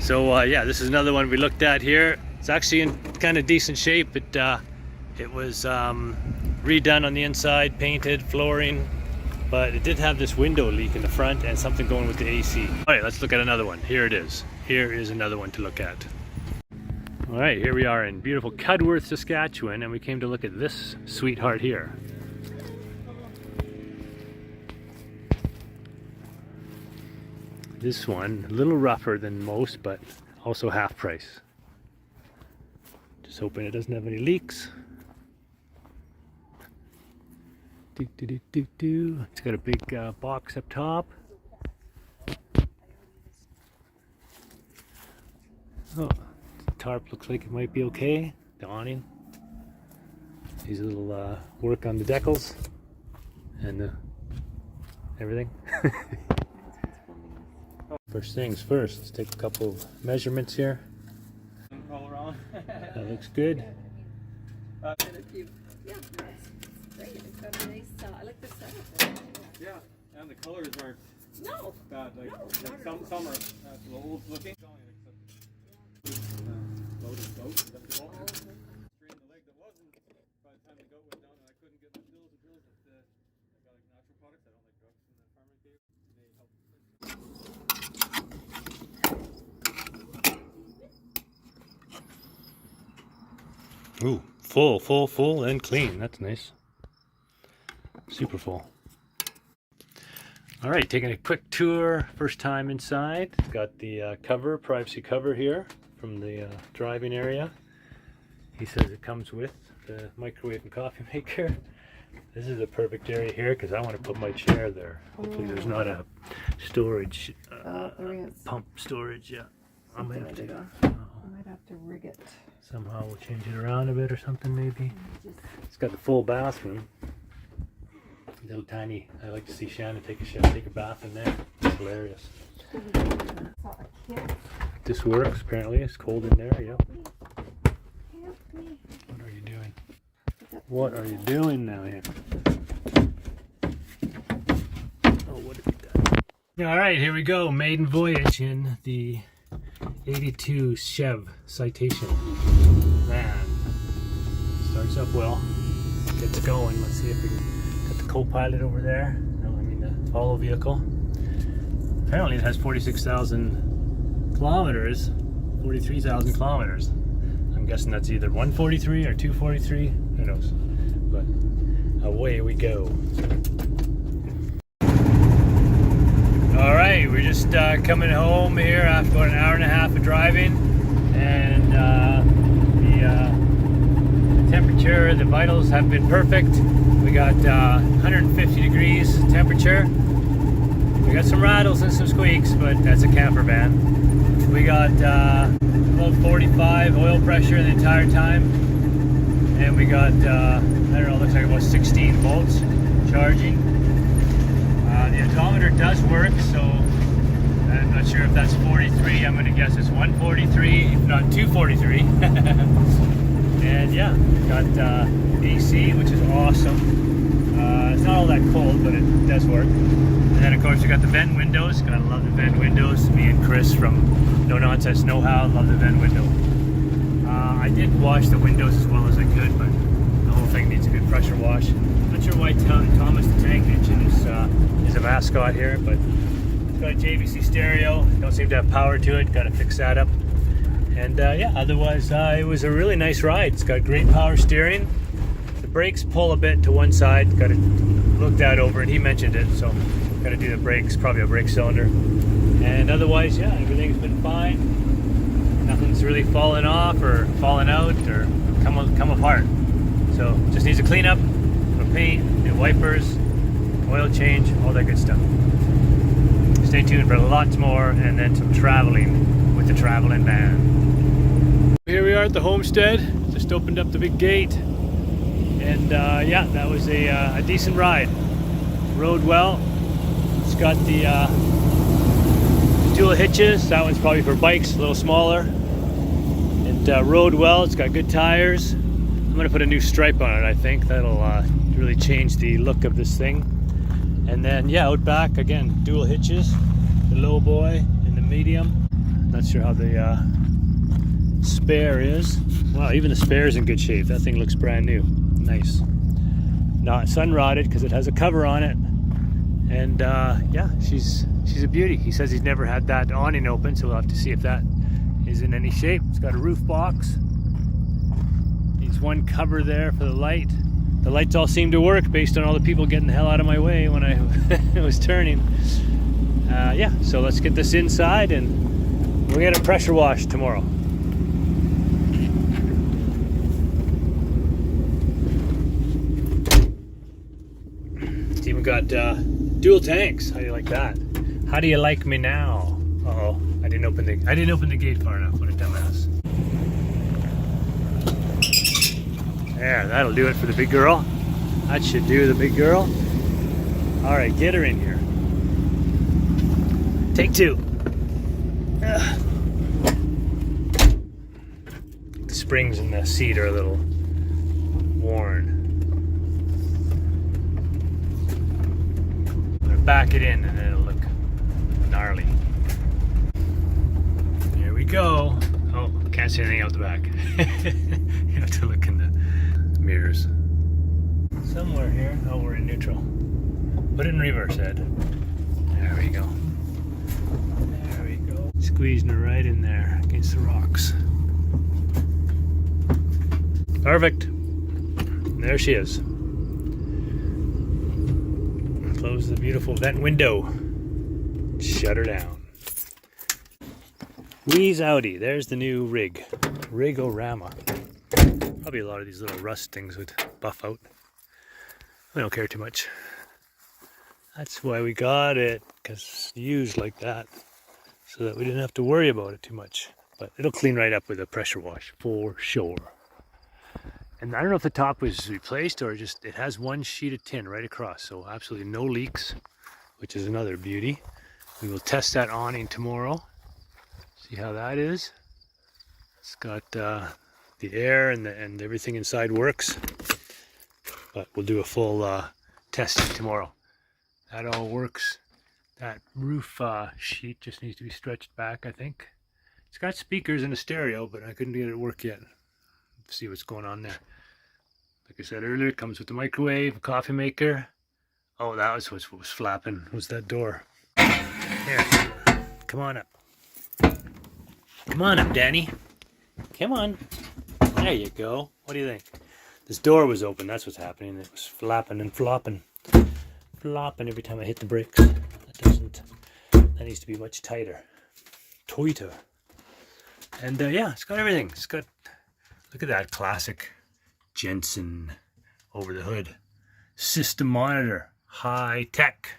So yeah, this is another one we looked at here. It's actually in kind of decent shape. It was redone on the inside, painted, flooring, but it did have this window leak in the front and something going with the AC. All right, let's look at another one. Here it is. Here is another one to look at. All right, here we are in beautiful Cudworth, Saskatchewan, and we came to look at this sweetheart here. This one, a little rougher than most, but also half price. Just hoping it doesn't have any leaks. It's got a big box up top. Oh, the tarp looks like it might be okay. The awning. These little work on the decals and everything. First things first, let's take a couple of measurements here. That looks good. Yeah, it's great. It's got a nice, I like the setup. Yeah, and the colors aren't no bad. Like, no, like some are a little old looking. Loaded goat. Is that the goat? Strained the leg that wasn't. By the time the goat went down, and I couldn't get my pills and pills. I got like natural products. I don't like drugs from the farming cave. They help. Ooh, full and clean. That's nice. Super full. All right, taking a quick tour. First time inside. It's got the cover, privacy cover here from the driving area. He says it comes with the microwave and coffee maker. This is a perfect area here because I want to put my chair there. Hopefully there's not a storage, pump storage. Yeah, I might have to. I might have to rig it. Somehow we'll change it around a bit or something maybe. It's got the full bathroom. Little tiny. I like to see Shannon take a bath in there. It's hilarious. This works apparently. It's cold in there. Yep. What are you doing? What are you doing now here? Oh, what have you done? All right, here we go. Maiden voyage in the 82 Chevy Citation. Man, starts up well. Gets going. Let's see if we can get the co-pilot over there. No, I mean the follow vehicle. Apparently it has 46,000 kilometers, 43,000 kilometers. I'm guessing that's either 143 or 243. Who knows? But away we go. All right, we're just coming home here after about an hour and a half of driving, and the temperature, the vitals have been perfect. We got 150 degrees temperature. We got some rattles and some squeaks, but that's a camper van. We got about 45 oil pressure the entire time, and we got I don't know, looks like about 16 volts charging. The odometer does work, so I'm not sure if that's 43. I'm going to guess it's 143, if not 243. And yeah, got AC, which is awesome. It's not all that cold, but it does work. And then of course we got the vent windows. Gotta love the vent windows. Me and Chris from No Nonsense Know How love the vent window. I did wash the windows as well as I could, but the whole thing needs a good pressure wash. Not sure why Thomas the Tank Engine is a mascot here, but it's got a JVC stereo. Don't seem to have power to it. Got to fix that up. And yeah, otherwise it was a really nice ride. It's got great power steering. The brakes pull a bit to one side. Got to look that over, and he mentioned it, so got to do the brakes, probably a brake cylinder. And otherwise, yeah, everything's been fine. Nothing's really fallen off or fallen out or come apart. So just needs a cleanup, a paint, new wipers, oil change, all that good stuff. Stay tuned for lots more, and then some traveling with the traveling van. Here we are at the homestead. Just opened up the big gate, and yeah, that was a decent ride. Rode well. It's got the dual hitches. That one's probably for bikes, a little smaller. It rode well. It's got good tires. I'm gonna put a new stripe on it. I think that'll really change the look of this thing. And then yeah, out back again, dual hitches, the low boy and the medium. Not sure how the spare is. Wow, even the spare is in good shape. That thing looks brand new. Nice. Not sun rotted because it has a cover on it. And yeah, she's a beauty. He says he's never had that awning open, so we'll have to see if that is in any shape. It's got a roof box. Needs one cover there for the light. The lights all seem to work based on all the people getting the hell out of my way when I was turning. Yeah, so let's get this inside and we'll get it pressure washed tomorrow. It's even got dual tanks. How do you like that? How do you like me now? Uh-oh, I didn't open the gate far enough. What a dumbass. There, that'll do it for the big girl. That should do the big girl. All right, get her in here. Take two. Ugh. The springs in the seat are a little worn. I'm gonna back it in and then it'll look gnarly. Here we go. Oh, can't see anything out the back. You have to look in the mirrors. Somewhere here. Oh, we're in neutral. Put it in reverse, Ed. There we go. There we go. Squeezing her right in there against the rocks. Perfect. There she is. Close the beautiful vent window. Shut her down. Wheeze Audi. There's the new rig. Rig-O-Rama. Probably a lot of these little rust things would buff out. I don't care too much. That's why we got it, because it's used like that, so that we didn't have to worry about it too much. But it'll clean right up with a pressure wash for sure. And I don't know if the top was replaced or just it has one sheet of tin right across, so absolutely no leaks, which is another beauty. We will test that awning tomorrow. See how that is. It's got the air and everything inside works, but we'll do a full testing tomorrow. That all works. That roof sheet just needs to be stretched back, I think. It's got speakers and a stereo, but I couldn't get it to work yet. See what's going on there. Like I said earlier, it comes with the microwave, a coffee maker. Oh, that was what was flapping, was that door. Here, come on up. Come on up, Danny. Come on. There you go. What do you think? This door was open, that's what's happening. It was flapping and flopping. Flopping every time I hit the brakes. That needs to be much tighter. Tighter. And yeah, it's got everything. It's got, look at that classic Jensen over the hood. System monitor, high tech.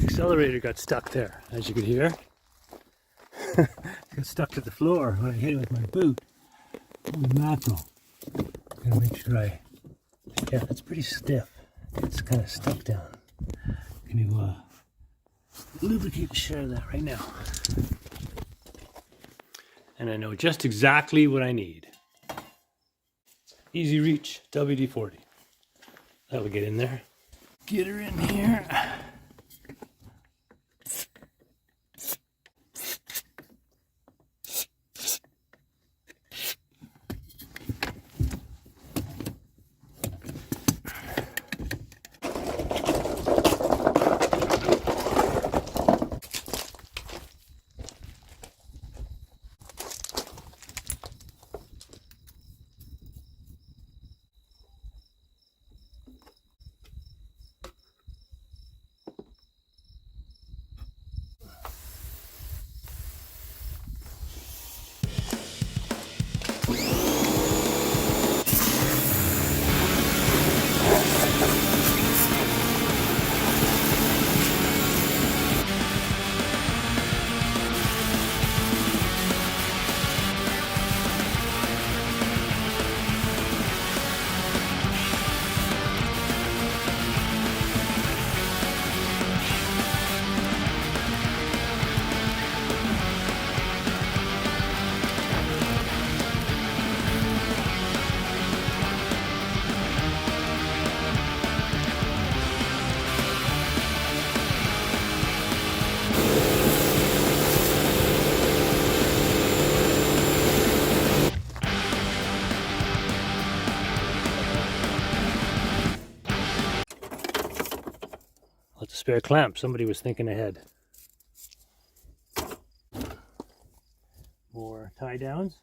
Accelerator got stuck there, as you could hear. Got stuck to the floor when I hit it with my boot. Holy mackerel. Gotta make sure yeah, it's pretty stiff. It's kind of stuck down. Can you lubricate the shit out of that right now? And I know just exactly what I need. Easy reach WD-40. That would get in there. Get her in here. spare clamp. Somebody was thinking ahead. More tie downs.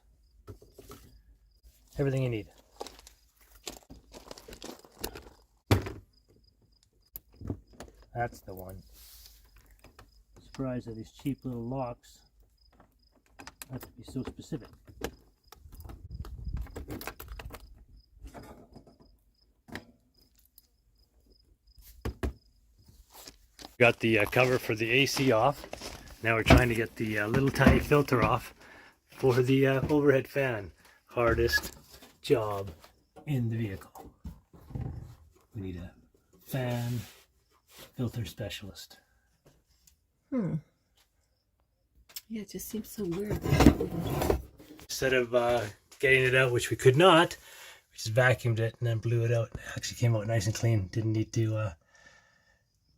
Everything you need. That's the one. Surprised at these cheap little locks have to be so specific. Got the cover for the AC off. Now we're trying to get the little tiny filter off for the overhead fan. Hardest job in the vehicle. We need a fan filter specialist. Yeah, it just seems so weird. Instead of getting it out, which we could not, we just vacuumed it and then blew it out. It actually came out nice and clean. Didn't need to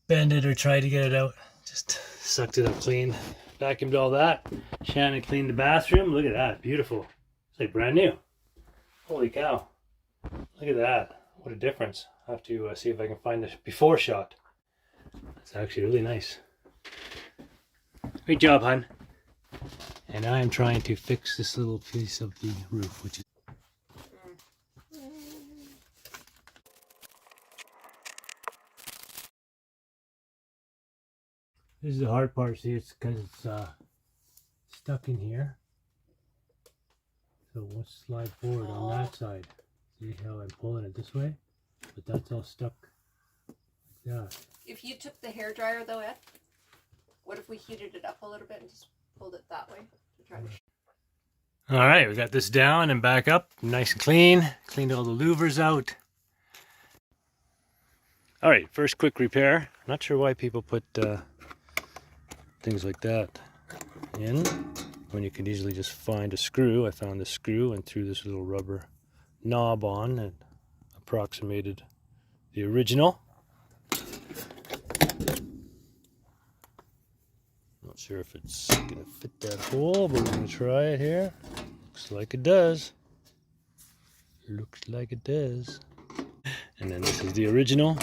bend it or try to get it out. Just sucked it up clean. Vacuumed all that. Shannon cleaned the bathroom. Look at that. Beautiful. It's like brand new. Holy cow. Look at that. What a difference. I have to see if I can find the before shot. It's actually really nice. Great job, hon. And I am trying to fix this little piece of the roof, which is this is the hard part. See, it's because it's stuck in here. So let's slide forward on that side. See how I'm pulling it this way? But that's all stuck like that. If you took the hairdryer though, Ed, what if we heated it up a little bit and just pulled it that way to try to... All right, we got this down and back up, nice and clean. Cleaned all the louvers out. All right, first quick repair. Not sure why people put things like that in when you can easily just find a screw. I found the screw and threw this little rubber knob on and approximated the original. Not sure if it's gonna fit that hole, but we're gonna try it here. Looks like it does. Looks like it does. And then this is the original.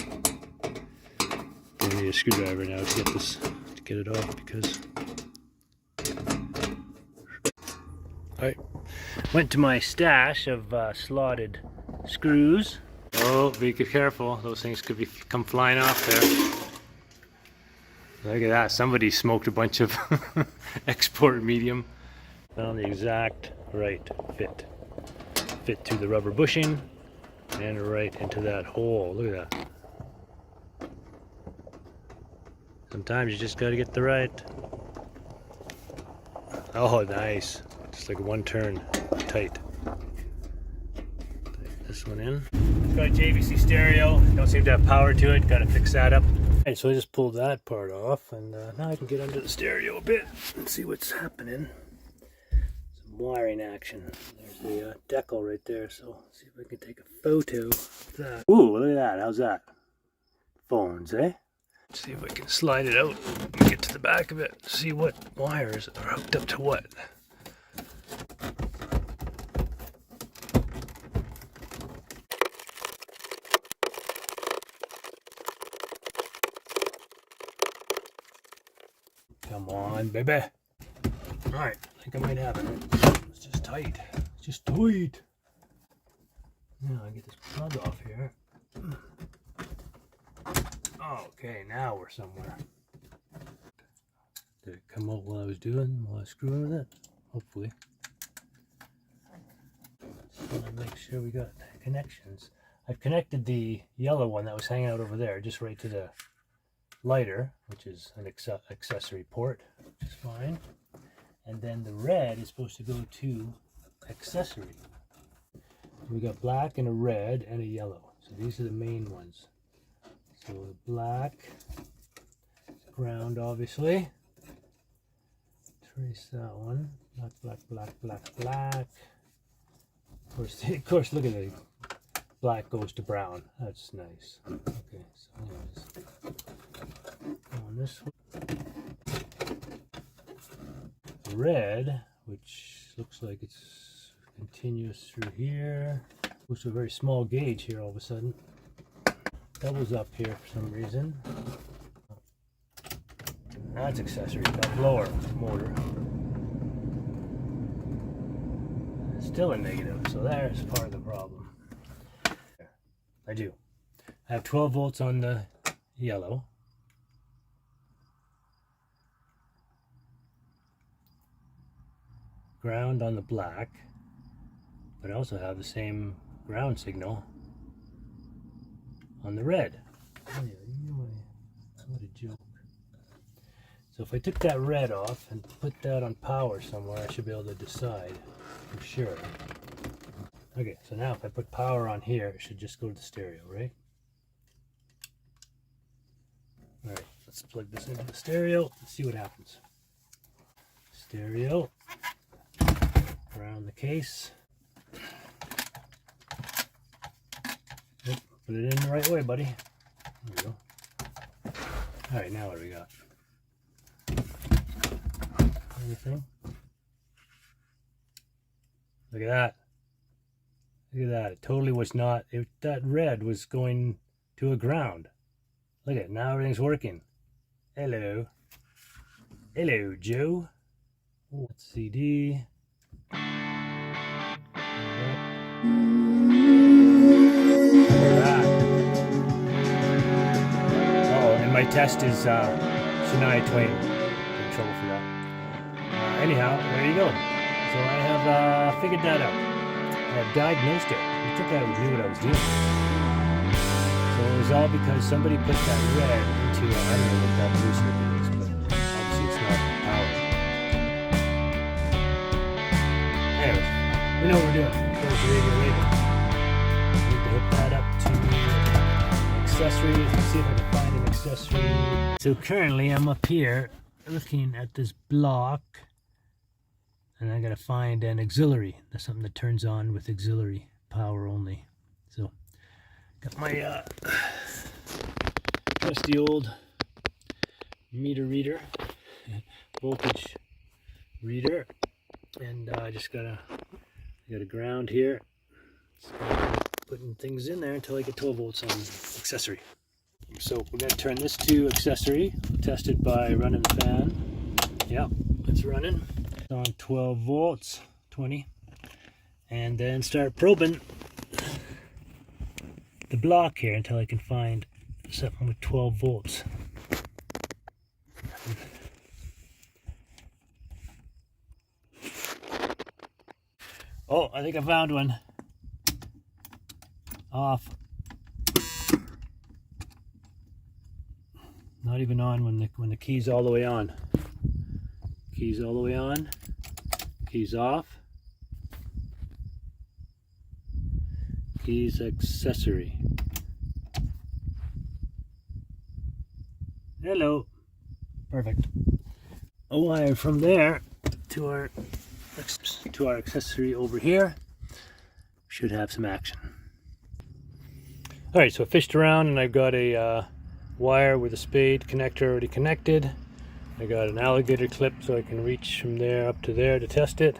I need a screwdriver now to get this, to get it off, because I went to my stash of slotted screws. Oh, be careful. Those things could come flying off there. Look at that. Somebody smoked a bunch of export medium. Found the exact right fit. Fit through the rubber bushing and right into that hole. Look at that. Sometimes you just got to get the right. Oh, nice. Just like one turn. Tight. Tight this one in. It's got a JVC stereo. Don't seem to have power to it. Got to fix that up. Alright, so I just pulled that part off, and now I can get under the stereo a bit and see what's happening. Some wiring action. There's the decal right there, so let's see if I can take a photo of that. Ooh, look at that. How's that? Phones, eh? Let's see if I can slide it out and get to the back of it. See what wires are hooked up to what. Come on, baby. Alright, I think I might have it. It's just tight. It's just tight. Now I get this plug off here. Okay, now we're somewhere. Did it come out while I was screwing with it? Hopefully. Just want to make sure we got connections. I've connected the yellow one that was hanging out over there just right to the lighter, which is an accessory port, which is fine. And then the red is supposed to go to accessory. We got black and a red and a yellow. So these are the main ones. So the black, ground obviously. Trace that one. Black, black, black, black, black. Of course, look at it. Black goes to brown. That's nice. Okay, so anyways. On this one. Red, which looks like it's continuous through here. Goes to a very small gauge here all of a sudden. Doubles up here for some reason. That's accessory, got blower motor. Still a negative, so there's part of the problem. I do. I have 12 volts on the yellow. Ground on the black. But I also have the same ground signal on the red. Oh yeah, what a joke. So if I took that red off and put that on power somewhere, I should be able to decide for sure. Okay, so now if I put power on here, it should just go to the stereo, right? Alright, let's plug this into the stereo and see what happens. Stereo. Around the case. Yep, put it in the right way, buddy. There we go. Alright, now what do we got? Anything? Look at that. Look at that. It totally was not. That red was going to a ground. Look at it. Now everything's working. Hello. Hello, Joe. Oh, CD. Look at that. Oh, and my test is Shania Twain. In trouble for that. Anyhow, there you go. So I have figured that out. I have diagnosed it. I think I knew what I was doing. So it was all because somebody put that red into, I don't know what that blue circuit is, but obviously it's not powered. Anyways, we know what we're doing. There's the radio label. I need to hook that up to accessories and see if I can find an accessory. So currently I'm up here looking at this block. And I gotta find an auxiliary. That's something that turns on with auxiliary power only. So, got my trusty old meter reader, voltage reader, and I just got a ground here. So putting things in there until I get 12 volts on accessory. So we're gonna turn this to accessory, test it by running the fan. Yep, it's running. On 12 volts, 20, and then start probing the block here until I can find something with 12 volts. Oh, I think I found one. Off. Not even on when the key's all the way on. Keys all the way on, keys off, keys accessory. Hello. Perfect. A wire from there to our accessory over here. Should have some action. Alright, so I fished around and I've got a wire with a spade connector already connected. I got an alligator clip so I can reach from there up to there to test it,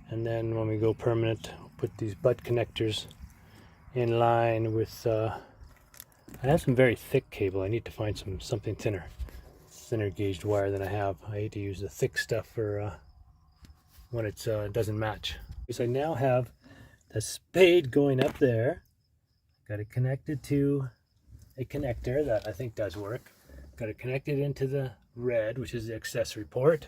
and then when we go permanent, we'll put these butt connectors in line with I have some very thick cable. I need to find something thinner gauged wire than I have. I hate to use the thick stuff for when it doesn't match. So I now have the spade going up there. Got it connected to a connector that I think does work. Got it connected into the red, which is the accessory port,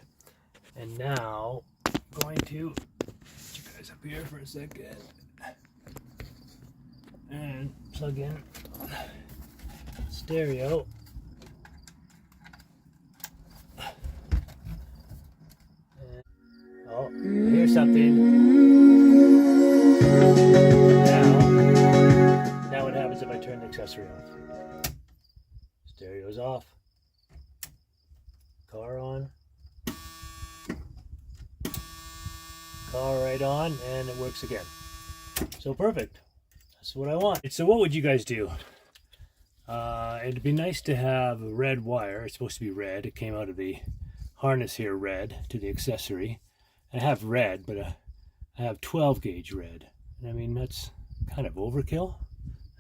and now I'm going to put you guys up here for a second and plug in stereo. And, oh, I hear something. Now what happens if I turn the accessory off? Stereo's off. Car on, car right on, and it works again. So perfect. That's what I want. So what would you guys do? It'd be nice to have a red wire. It's supposed to be red. It came out of the harness here, red, to the accessory. I have red, but I have 12 gauge red. And I mean, that's kind of overkill.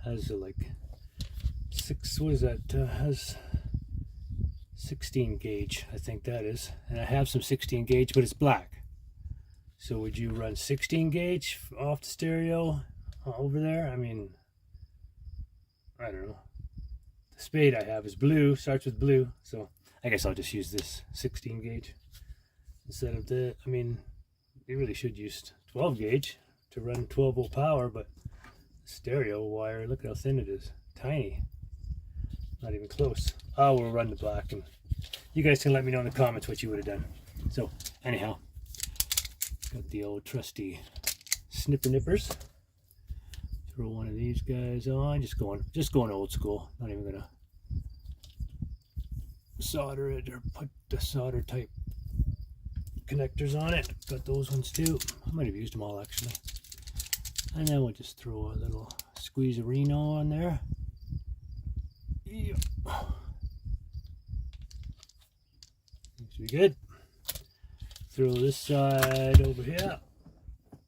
Has like 6, what is that? Has 16 gauge, I think that is. And I have some 16 gauge, but it's black. So would you run 16 gauge off the stereo over there? I mean, I don't know. The spade I have is blue, starts with blue. So I guess I'll just use this 16 gauge instead of the, I mean, you really should use 12 gauge to run 12 volt power, but stereo wire, look at how thin it is. Tiny. Not even close. Oh, we'll run the black, and you guys can let me know in the comments what you would have done. So anyhow, got the old trusty snipper nippers. Throw one of these guys on. Just going old school. Not even gonna solder it or put the solder type connectors on it. Got those ones too. I might have used them all actually. And then we'll just throw a little squeezerino on there. Yep. Seems to be good. Throw this side over here.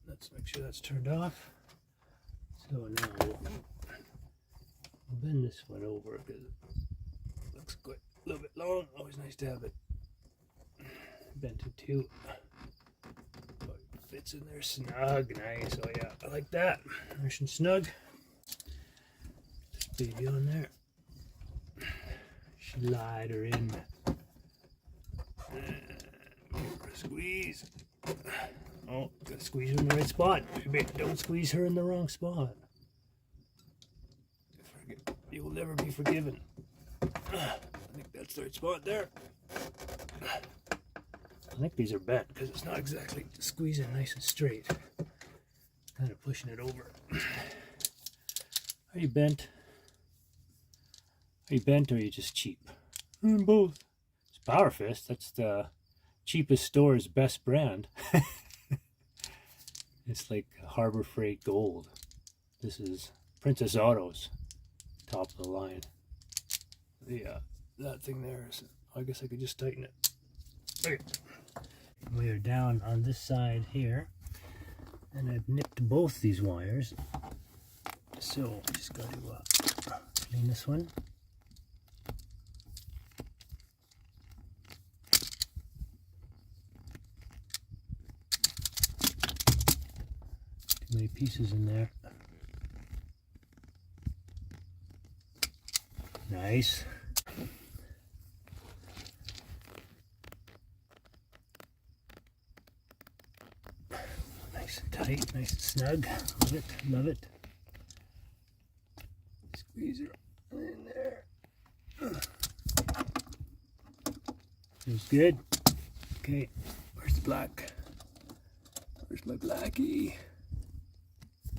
Let's make sure that's turned off. So now we'll bend this one over because it looks quite a little bit long. Always nice to have it bent in two. So it fits in there snug. Nice. Oh yeah, I like that. Nice and snug. This baby on there. Slide her in. Give her a squeeze. Oh, gotta squeeze her in the right spot. Don't squeeze her in the wrong spot. You'll never be forgiven. I think that's the right spot there. I think these are bent because it's not exactly squeezing nice and straight. Kind of pushing it over. Are you bent? Are you bent or are you just cheap? Both. It's Power Fist. That's the cheapest store's best brand. It's like Harbor Freight Gold. This is Princess Auto's top of the line. Yeah, that thing there is, I guess I could just tighten it. Okay. We are down on this side here, and I've nipped both these wires. So just got to clean this one. Too many pieces in there. Nice. Nice and tight, nice and snug. Love it, love it. Squeeze her in there. Feels good. Okay, where's the black? Where's my blackie?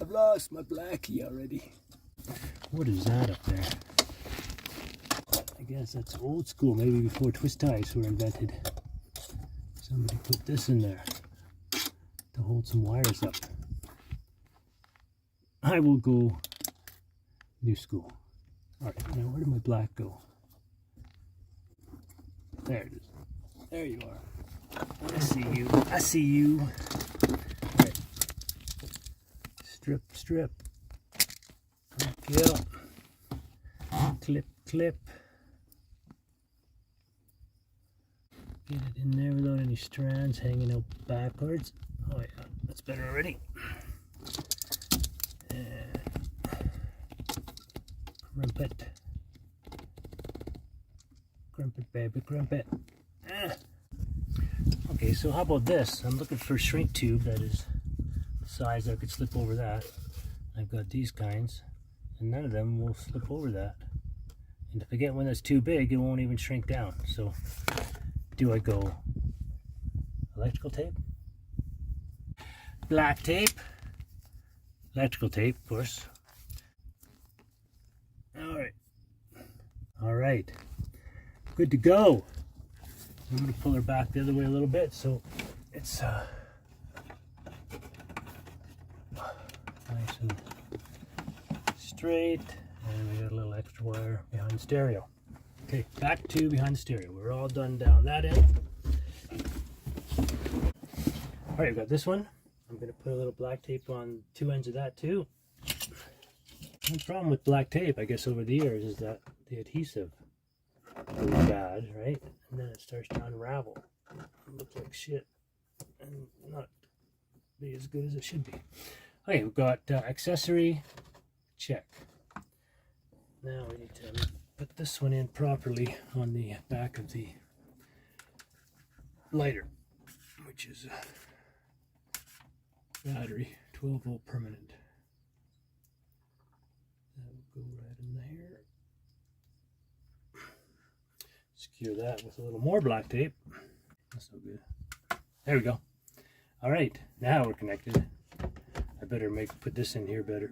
I've lost my blackie already. What is that up there? I guess that's old school, maybe before twist ties were invented. Somebody put this in there to hold some wires up. I will go new school. Alright, now where did my black go? There it is. There you are. I see you. I see you. Alright. Strip, strip. Yeah. Clip, clip. Get it in there without any strands hanging out backwards. Oh yeah, that's better already. And crimp it. Crimp it, baby, crimp it. Okay, so how about this? I'm looking for a shrink tube that is the size I could slip over that. I've got these kinds, and none of them will slip over that. And if I get one that's too big, it won't even shrink down. So do I go electrical tape? Black tape? Electrical tape, of course. Alright. Alright. Good to go. I'm going to pull her back the other way a little bit so it's nice and straight. And we got a little extra wire behind the stereo. Okay, back to behind the stereo. We're all done down that end. Alright, we've got this one. I'm going to put a little black tape on two ends of that too. One problem with black tape, I guess, over the years is that the adhesive really bad, right? And then it starts to unravel. It looks like shit and not be as good as it should be. Okay, we've got accessory, check. Now we need to put this one in properly on the back of the lighter, which is a battery, 12 volt permanent. That will go right in there. Secure that with a little more black tape. That's no good. There we go. All right, now we're connected. I better put this in here better.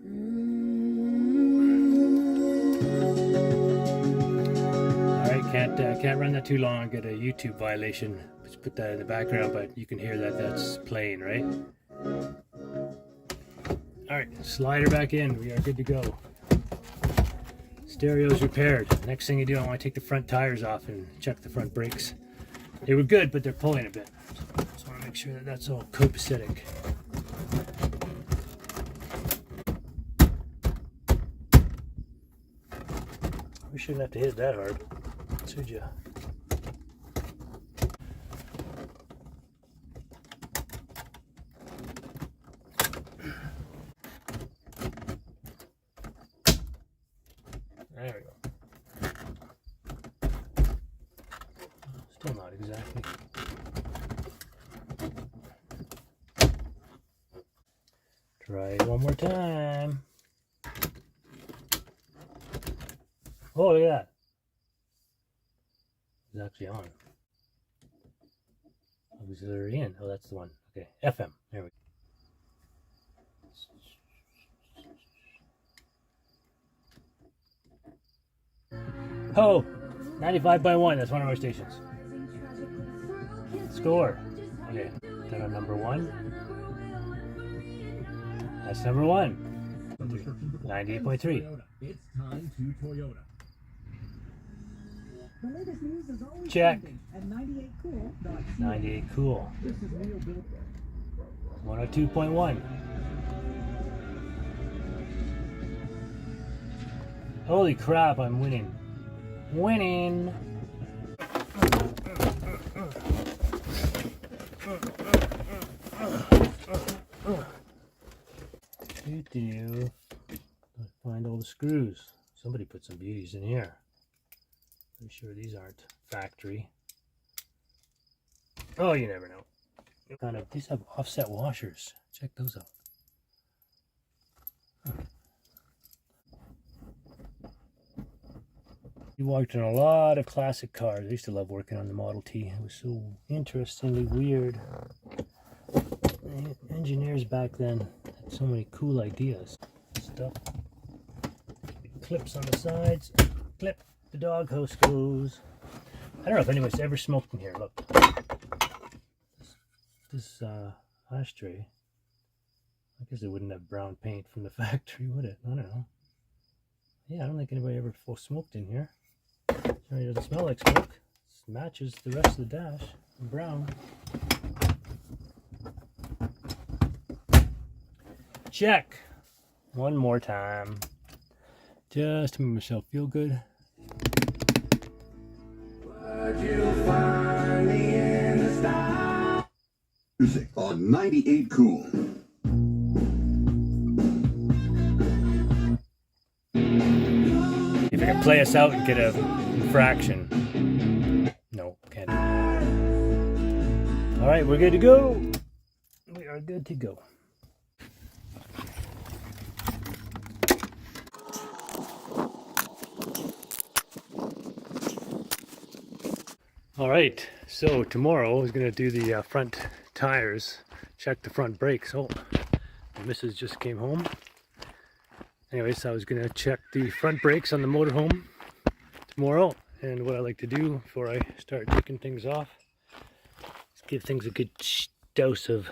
All right, can't run that too long. Get a YouTube violation. Just put that in the background, but you can hear that that's playing, right? All right, slide her back in. We are good to go. Stereo's repaired. Next thing you do, I want to take the front tires off and check the front brakes. They were good, but they're pulling a bit. So just want to make sure that that's all copacetic. We shouldn't have to hit it that hard, should you? There we go. Still not exactly. Try it one more time. Oh, look at that. It's actually on. Auxiliary in. Oh, that's the one. Okay, FM. There we go. Oh, 95.1. That's one of our stations. Score. Okay, then on number 1. That's number 1. 98.3. It's time to Toyota. The latest news is always Check. at 98cool.ca. 98 cool. This is Neil Bill. 102.1. Holy crap, I'm winning. Winning. Let's find all the screws. Somebody put some beauties in here. Pretty sure these aren't factory. Oh, you never know. These have offset washers. Check those out. You worked on a lot of classic cars. I used to love working on the Model T. It was so interestingly weird. The engineers back then had so many cool ideas. Stuff. Clips on the sides. Clip. The dog house goes. I don't know if anybody's ever smoked in here. Look. This ashtray. I guess it wouldn't have brown paint from the factory, would it? I don't know. Yeah, I don't think anybody ever smoked in here. Sorry, it doesn't smell like smoke. It matches the rest of the dash. Brown. Check. One more time. Just to make myself feel good. Music on 98 Cool. If you can play us out and get a fraction. No, can't do it. All right, we're good to go. We are good to go. All right, so tomorrow is going to do the front tires, check the front brakes. Oh, the missus just came home. Anyways, I was going to check the front brakes on the motorhome tomorrow. And what I like to do before I start taking things off is give things a good dose of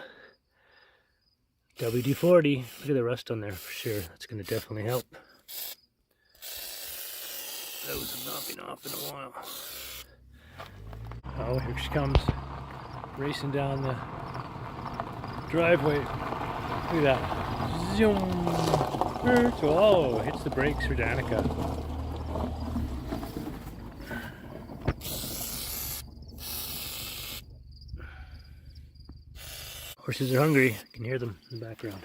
WD-40. Look at the rust on there for sure. That's going to definitely help. Those have not been off in a while. Oh, here she comes, racing down the driveway. Look at that. Zoom. Oh, hits the brakes for Danica. Horses are hungry. I can hear them in the background.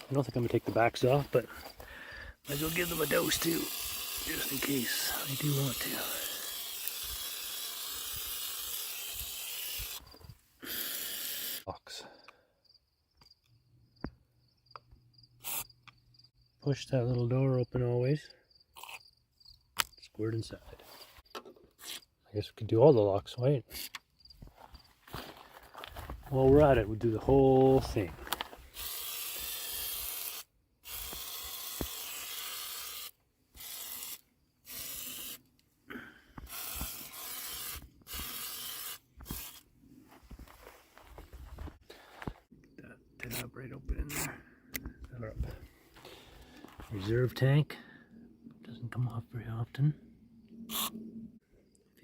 I don't think I'm gonna take the backs off, but might as well give them a dose too, just in case I do want to. Box. Push that little door open always. Squirt inside. I guess we could do all the locks, right? While we're at it, we'll do the whole thing. That up right open in there. That up. Reserve tank. Doesn't come off very often. If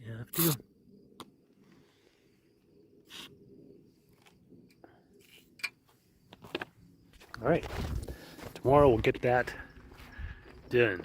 you have to. All right, tomorrow we'll get that done.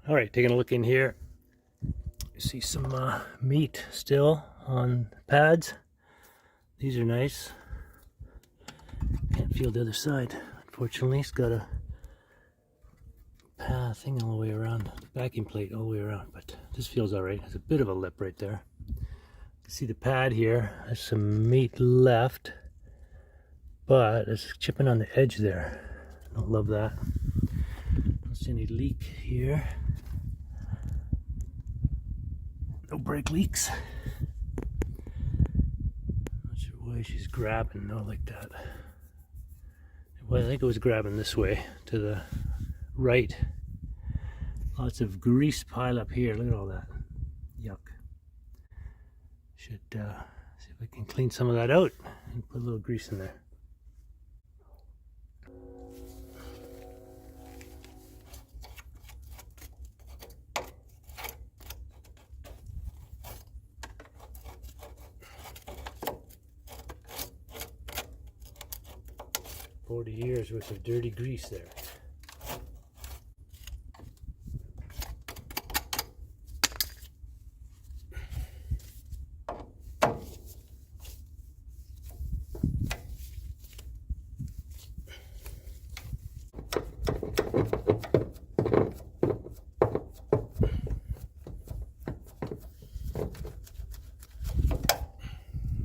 All right, taking a look in here. You see some meat still on pads. These are nice. Can't feel the other side. Unfortunately, it's got a thing all the way around, vacuum plate all the way around, but this feels all right. There's a bit of a lip right there. You can see the pad here. There's some meat left, but it's chipping on the edge there. Don't love that. Don't see any leak here. No brake leaks. Not sure why she's grabbing though like that. Well, I think it was grabbing this way to the right. Lots of grease pile up here. Look at all that. Yuck. Should see if I can clean some of that out and put a little grease in there. $40 worth of dirty grease there.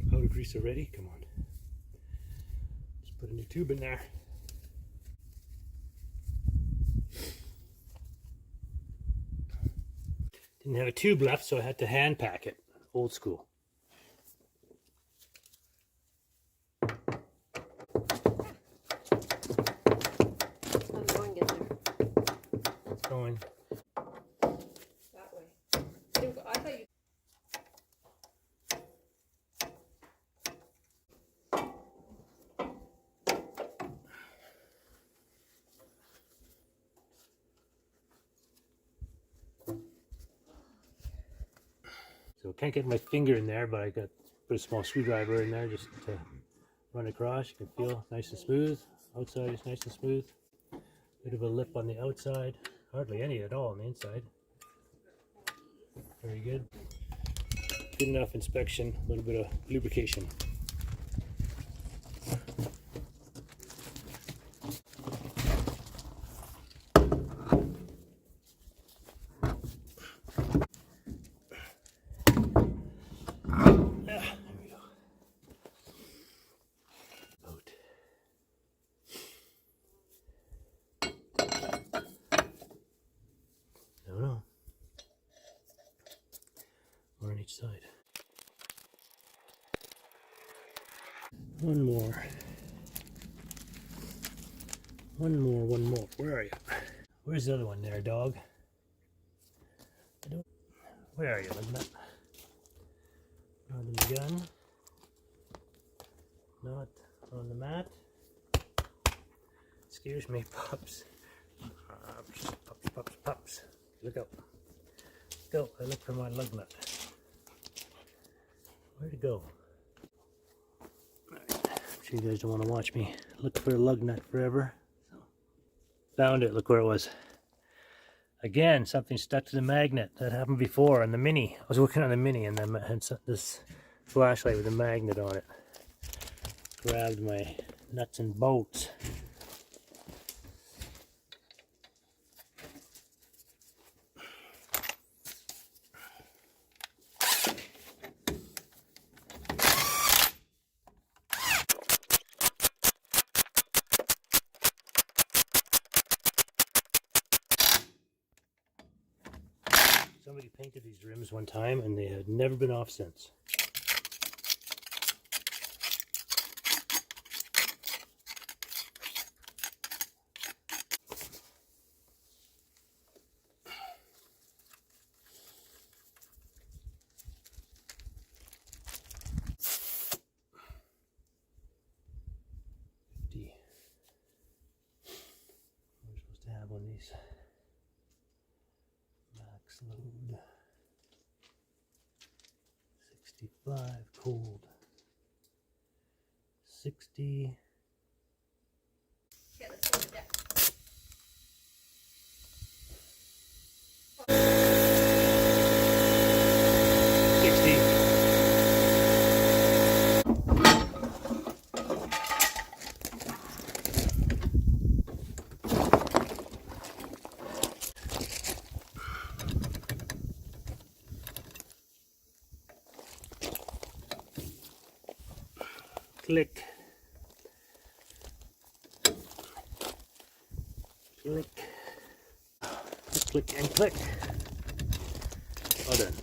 Powder grease already? Come on. Put a new tube in there. Didn't have a tube left, so I had to hand pack it. Old school. How's it going in there? It's going. That way. I thought you. So I can't get my finger in there, but I got put a small screwdriver in there just to run across. You can feel nice and smooth. Outside is nice and smooth. Bit of a lip on the outside. Hardly any at all on the inside. Very good. Good enough inspection. A little bit of lubrication. One more. One more. Where are you? Where's the other one there, dog? Where are you? Not on the gun. Not on the mat. Scares me, pups. Pups. Look out. Go. I look for my lug nut. Where'd it go? I'm sure you guys don't want to watch me look for a lug nut forever. So, found it. Look where it was. Again, something stuck to the magnet. That happened before on the Mini. I was working on the Mini and then had this flashlight with a magnet on it. Grabbed my nuts and bolts. Somebody painted these rims one time and they had never been off since. We're supposed to have one of these. Max load. 65 cold. 60. Okay, let's go to deck. Click. Click. Click and click. Well done.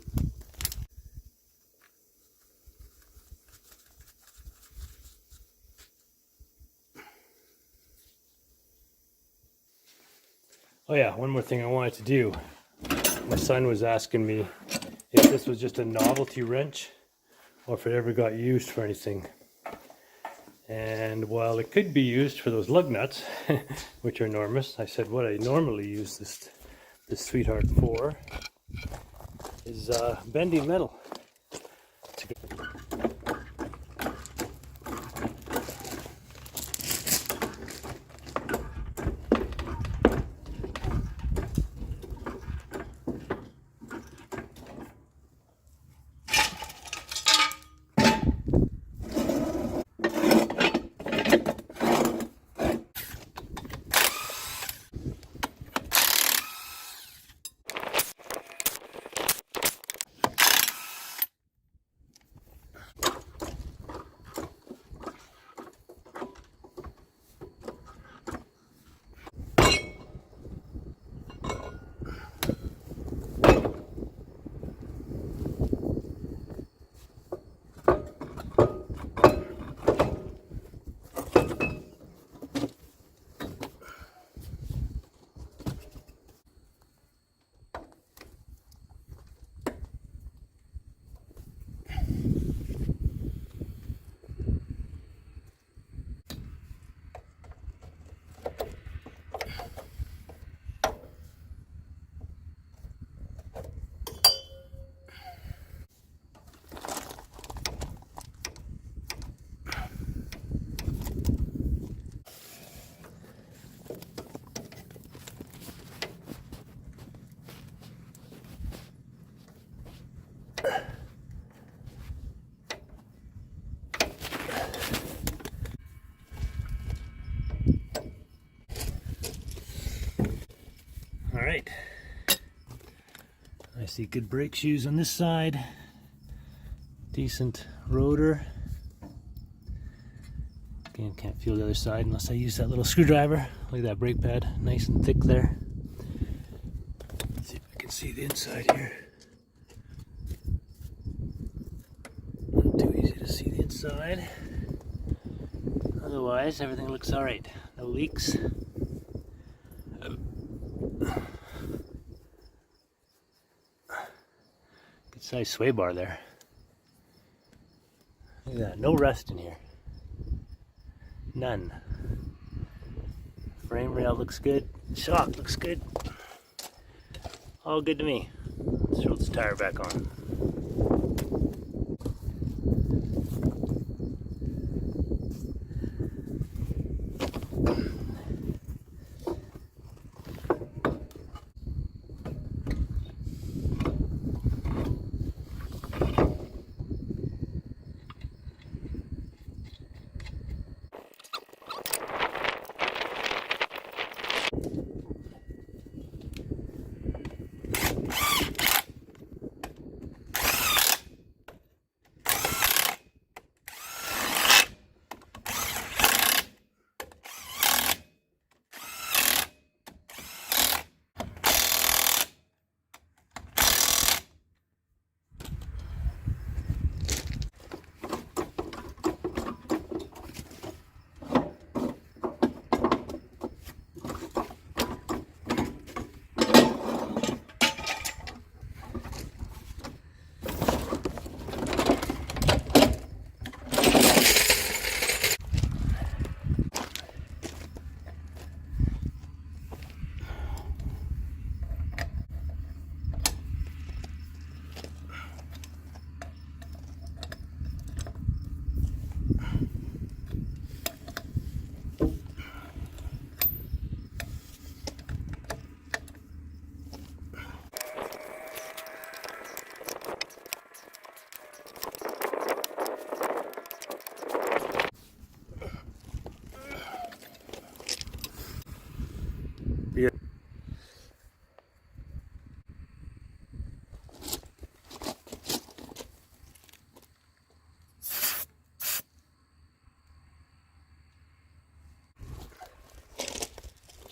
Oh yeah, one more thing I wanted to do. My son was asking me if this was just a novelty wrench or if it ever got used for anything. And while it could be used for those lug nuts, which are enormous, I said what I normally use this sweetheart for is bending metal. Alright, I see good brake shoes on this side, decent rotor. Again, can't feel the other side unless I use that little screwdriver. Look at that brake pad, nice and thick there. Let's see if I can see the inside here. Not too easy to see the inside. Otherwise, everything looks alright. No leaks. Good size sway bar there. Look at that. No rust in here. None. Frame rail looks good. Shock looks good. All good to me. Let's throw this tire back on.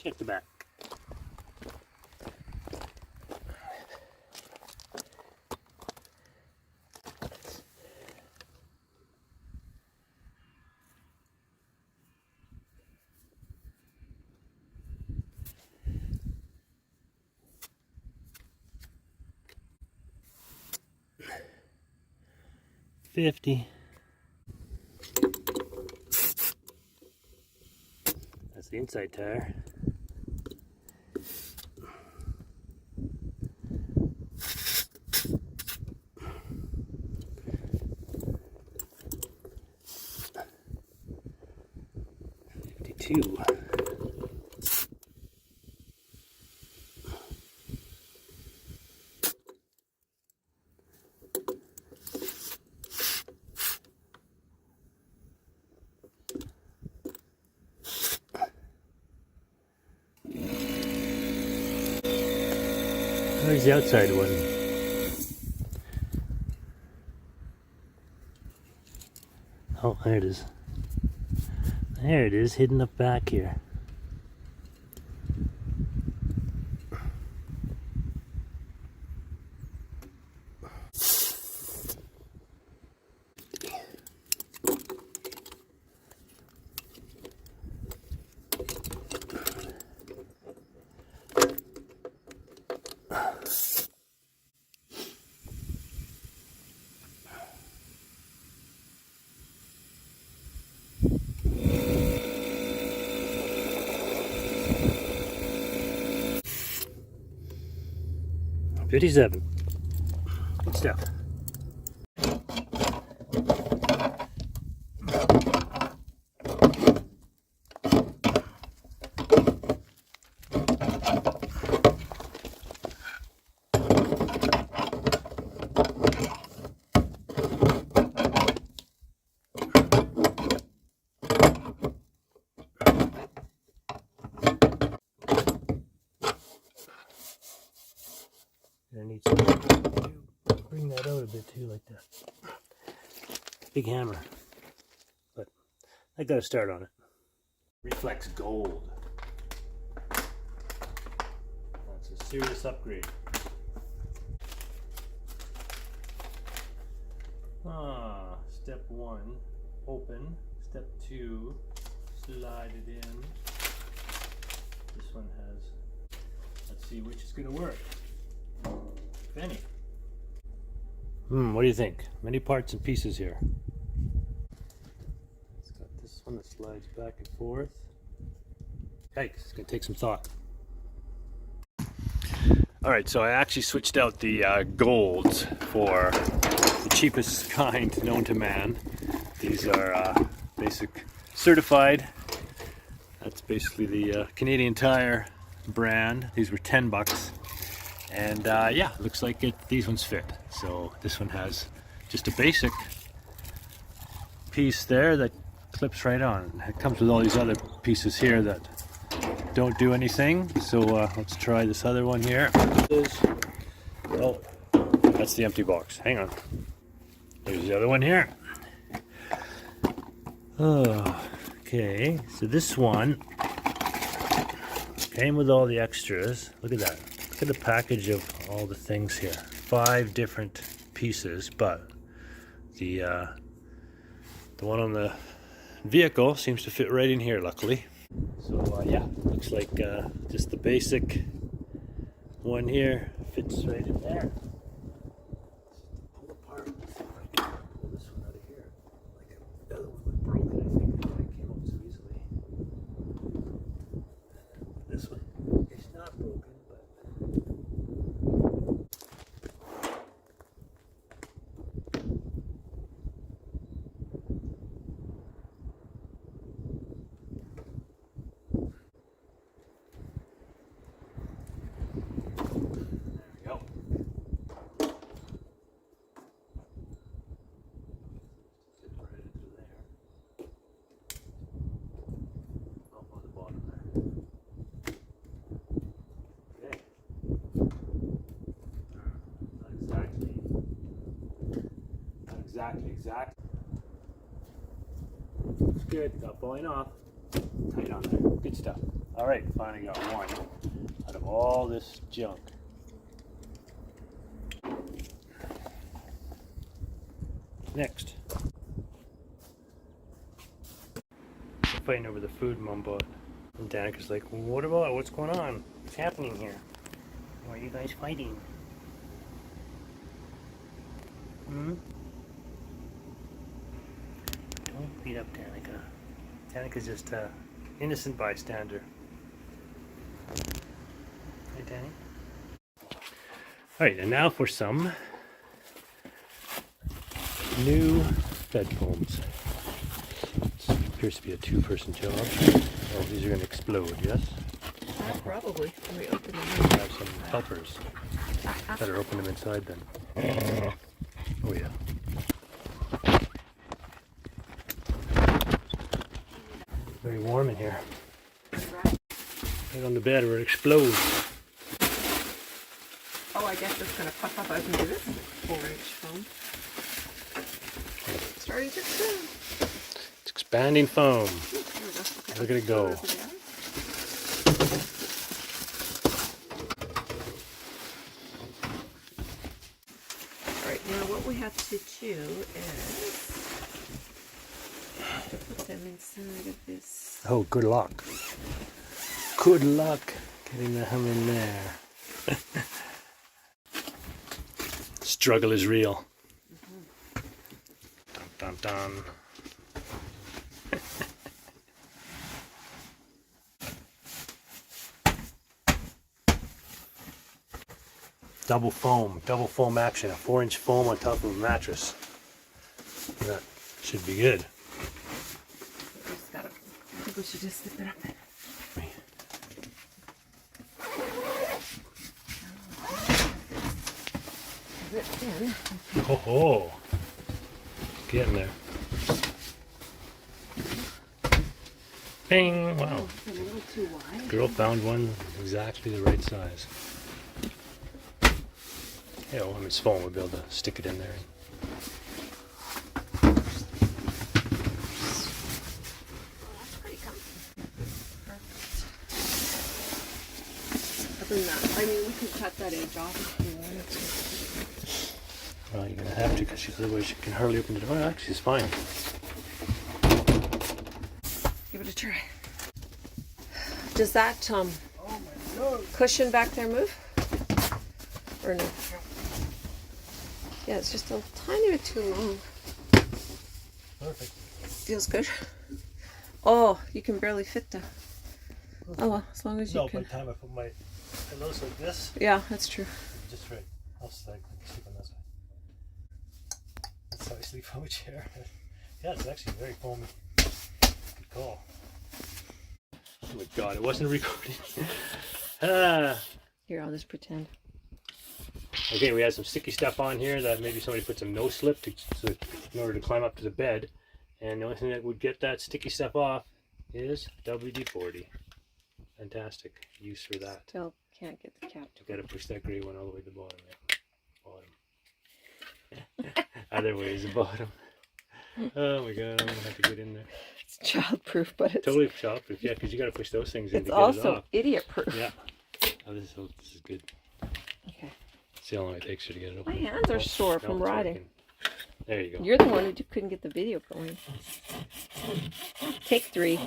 Check the back. $50. That's the inside tire. $52. Where's the outside one? Oh, there it is. There it is, hidden up back here. $57. Good stuff. I need to bring that out a bit too, like that. Big hammer. But I got to start on it. Reflex gold. That's a serious upgrade. Step 1, open. Step 2, slide it in. This one has, let's see which is going to work. If any. What do you think? Many parts and pieces here. It's got this one that slides back and forth. Hey, it's going to take some thought. Alright, so I actually switched out the golds for the cheapest kind known to man. These are basic certified. That's basically the Canadian Tire brand. These were $10. And yeah, looks like these ones fit. So this one has just a basic piece there that clips right on. It comes with all these other pieces here that don't do anything. So let's try this other one here. Oh, that's the empty box. Hang on. There's the other one here. Oh, okay. So this one came with all the extras. Look at that. Look at the package of all the things here. 5 different pieces, but the one on the vehicle seems to fit right in here, luckily. So yeah, looks like just the basic one here fits right in there. Pull apart. Let's see if I can pull this one out of here. Like the other one was broken, I think. That's why it came up so easily. This one is not broken, but exactly. It's good, not falling off. Tight on there. Good stuff. Alright, finally got one out of all this junk. Next. Fighting over the food, Mom bought. And Danica's like, what about? What's going on? What's happening here? Why are you guys fighting? Don't beat up Danica. Danica's just an innocent bystander. Hey, Danny. Alright, and now for some new bed foams. This appears to be a 2-person job. Oh, these are going to explode, yes? Probably. When we open them. Have some helpers. Better open them inside then. Oh yeah. Very warm in here. Right on the bed where it explodes. Oh, I guess it's going to puff up out into this 4-inch foam. It's starting to expand. It's expanding foam. Look at it go. Alright, now what we have to do is put them inside of this. Oh, good luck. Good luck getting them in there. Struggle is real. Dun dun dun. Double foam action. A 4-inch foam on top of a mattress. That should be good. I think we should just zip it up. Oh ho! Getting there. Bing! Wow. It's a little too wide. Girl found one exactly the right size. Yeah, well, I mean, it's foam. We'll be able to stick it in there. That's pretty comfy. Perfect. Other than that, I mean, we could cut that edge off if we wanted to. Well, you're going to have to, because otherwise you can hardly open the door. Actually, it's fine. Give it a try. Does that cushion back there move? Or no? Yeah, it's just a tiny bit too long. Perfect. Feels good. Oh, you can barely fit that. Oh well, as long as you No, can. by the time I put my pillows like this, Yeah, that's true. just right. I'll sleep on this side. That's how I sleep on a chair. Yeah, it's actually very foamy. Good call. Oh my god, it wasn't recording. Here, I'll just pretend. Okay, we had some sticky stuff on here that maybe somebody put some no slip in order to climb up to the bed. And the only thing that would get that sticky stuff off is WD-40. Fantastic use for that. Still can't get the cap to. Got to push that gray one all the way to the bottom. Yeah. Bottom. Other way is the bottom. Oh my god, I'm gonna have to get in there. It's childproof, but it's Totally childproof, yeah, because you got to push those things in it's to get it also off. idiot-proof. Yeah. Oh, this is good. Okay. It's the only way it takes her to get it open. My hands are sore from it's riding. working. There you go. You're the one who couldn't get the video going. Take 3.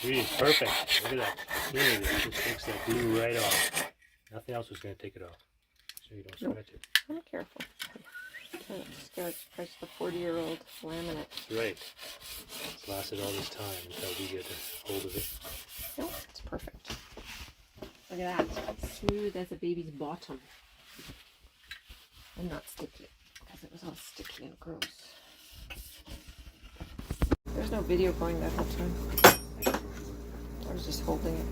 Really perfect. Look at that. Look at this. Just takes that glue right off. Nothing else was going to take it off. So you don't Nope. scratch it. I'm careful. Scratch the 40-year-old laminate. That's right. It's lasted all this time until we get a hold of it. Nope, it's perfect. Look at that. Smooth as a baby's bottom. And not sticky, because it was all sticky and gross. There's no video going that whole time. I was just holding it.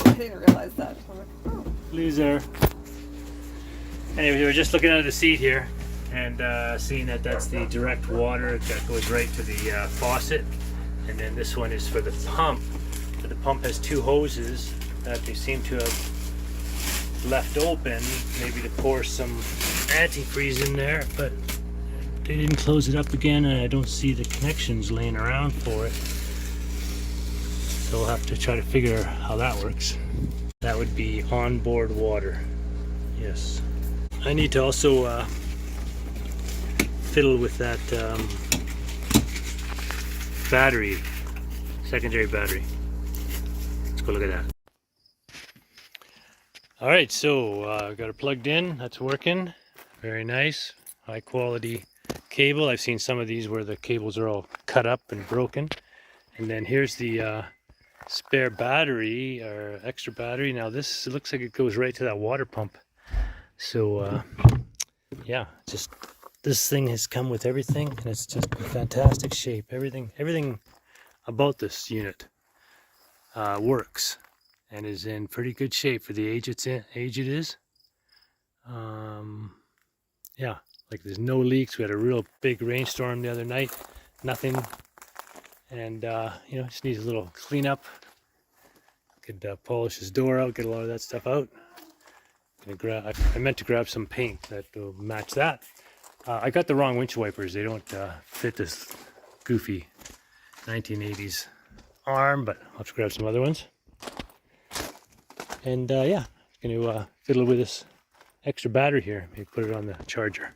I didn't realize that. I'm like, oh. Loser. Anyway, we were just looking at the seat here and seeing that that's the direct water that goes right to the faucet. And then this one is for the pump. But the pump has 2 hoses that they seem to have left open, maybe to pour some antifreeze in there, but they didn't close it up again, and I don't see the connections laying around for it. So we'll have to try to figure out how that works. That would be onboard water. Yes. I need to also fiddle with that battery, secondary battery. Let's go look at that. All right, so got it plugged in. That's working. Very nice, high quality cable. I've seen some of these where the cables are all cut up and broken. And then here's the spare battery or extra battery. Now this, it looks like it goes right to that water pump. So yeah, just this thing has come with everything, and it's just in fantastic shape. Everything about this unit works and is in pretty good shape for the age it is. Yeah, like there's no leaks. We had a real big rainstorm the other night, nothing, and you know, just needs a little cleanup. Could polish his door out, get a lot of that stuff out. I meant to grab some paint that will match that. I got the wrong windshield wipers. They don't fit this goofy 1980s arm, but I'll have to grab some other ones. And yeah, I'm going to fiddle with this extra battery here. Maybe put it on the charger.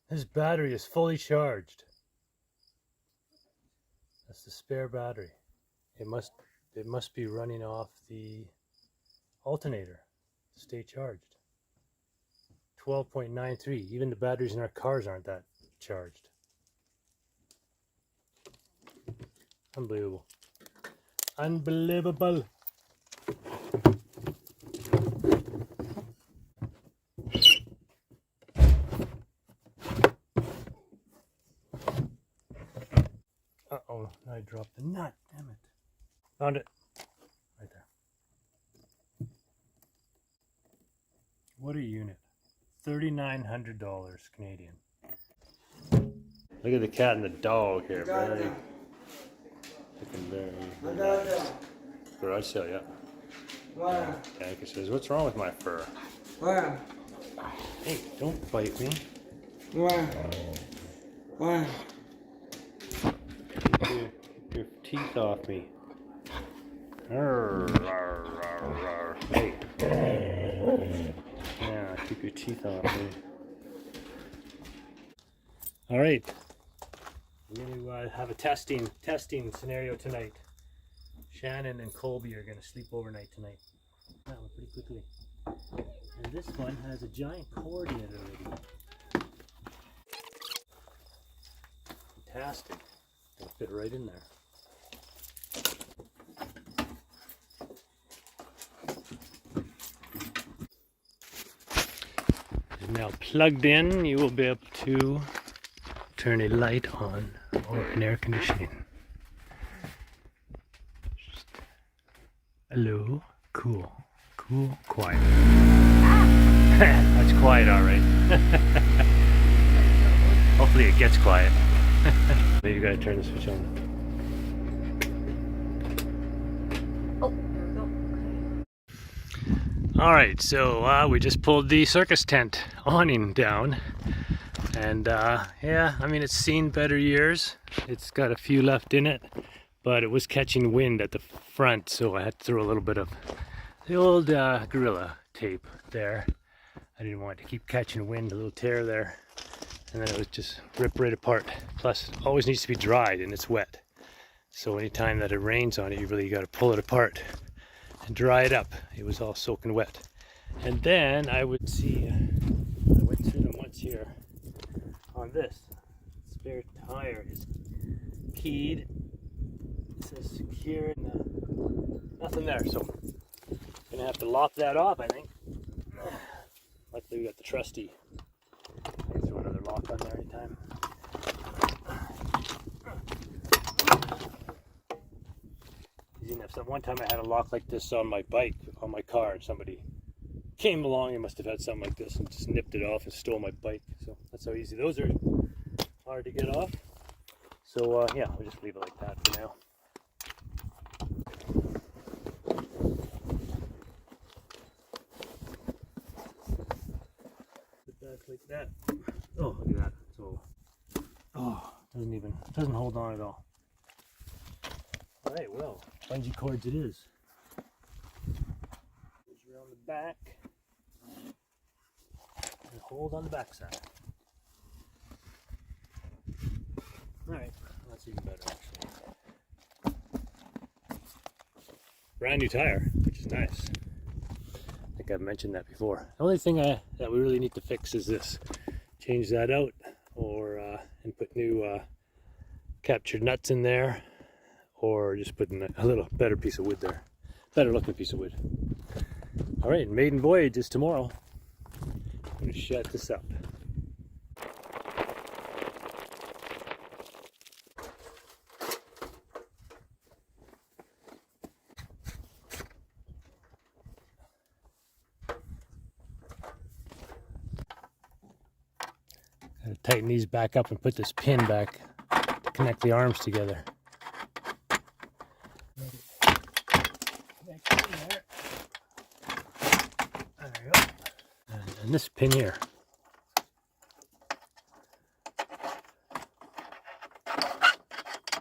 This battery is fully charged. That's the spare battery. It must be running off the alternator to stay charged. 12.93. Even the batteries in our cars aren't that charged. Unbelievable. Unbelievable. Uh-oh, I dropped the nut. Damn it. Found it. Right there. What a unit. $3,900 Canadian. Look at the cat and the dog here. Looking very nice. Garage sale, yeah. Wow. Danica says, what's wrong with my fur? Wow. Hey, don't bite me. Wow. Wow. Keep your teeth off me. Arr, arr, arr, arr. Hey. Yeah, keep your teeth off me. All right. We're going to have a testing scenario tonight. Shannon and Colby are going to sleep overnight tonight. That one pretty quickly. And this one has a giant cord in it already. Fantastic. It'll fit right in there. It's now plugged in. You will be able to turn a light on or an air conditioning. Just hello, cool, quiet. That's quiet, all right. Hopefully it gets quiet. Maybe you gotta turn the switch on. Oh, there we go. All right, so we just pulled the circus tent awning down. And yeah, I mean, it's seen better years. It's got a few left in it, but it was catching wind at the front, so I had to throw a little bit of the old Gorilla tape there. I didn't want it to keep catching wind, a little tear there, and then it would just rip right apart. Plus, it always needs to be dried and it's wet. So anytime that it rains on it, you really got to pull it apart and dry it up. It was all soaking wet. And then I would see, I went through them once here. On this spare tire is keyed. It says secure and nothing there, so gonna have to lock that off, I think. Luckily we got the trusty. I can throw another lock on there anytime. One time I had a lock like this on my bike, on my car, and somebody came along and must have had something like this and just nipped it off and stole my bike. So that's how easy those are. Hard to get off. So yeah, we'll just leave it like that for now. Put that like that. Oh, look at that. So doesn't hold on at all. Alright, well, bungee cords it is. Goes around the back. And hold on the back side. Alright, that's even better actually. Brand new tire, which is nice. I think I've mentioned that before. The only thing that we really need to fix is this. Change that out or and put new captured nuts in there, or just put in a little better piece of wood there. Better looking piece of wood. Alright, maiden voyage is tomorrow. I'm going to shut this up. Gotta tighten these back up and put this pin back to connect the arms together. There we go. And this pin here.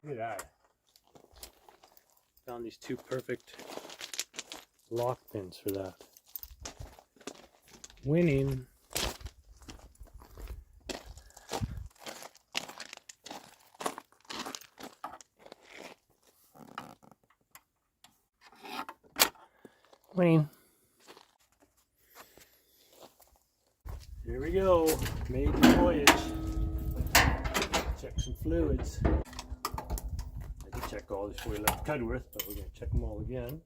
Look at that. Found these two perfect lock pins for that. Winning. Winning. Here we go. Maiden voyage. Check some fluids. I did check all this before we left Cudworth, but we're going to check them all again.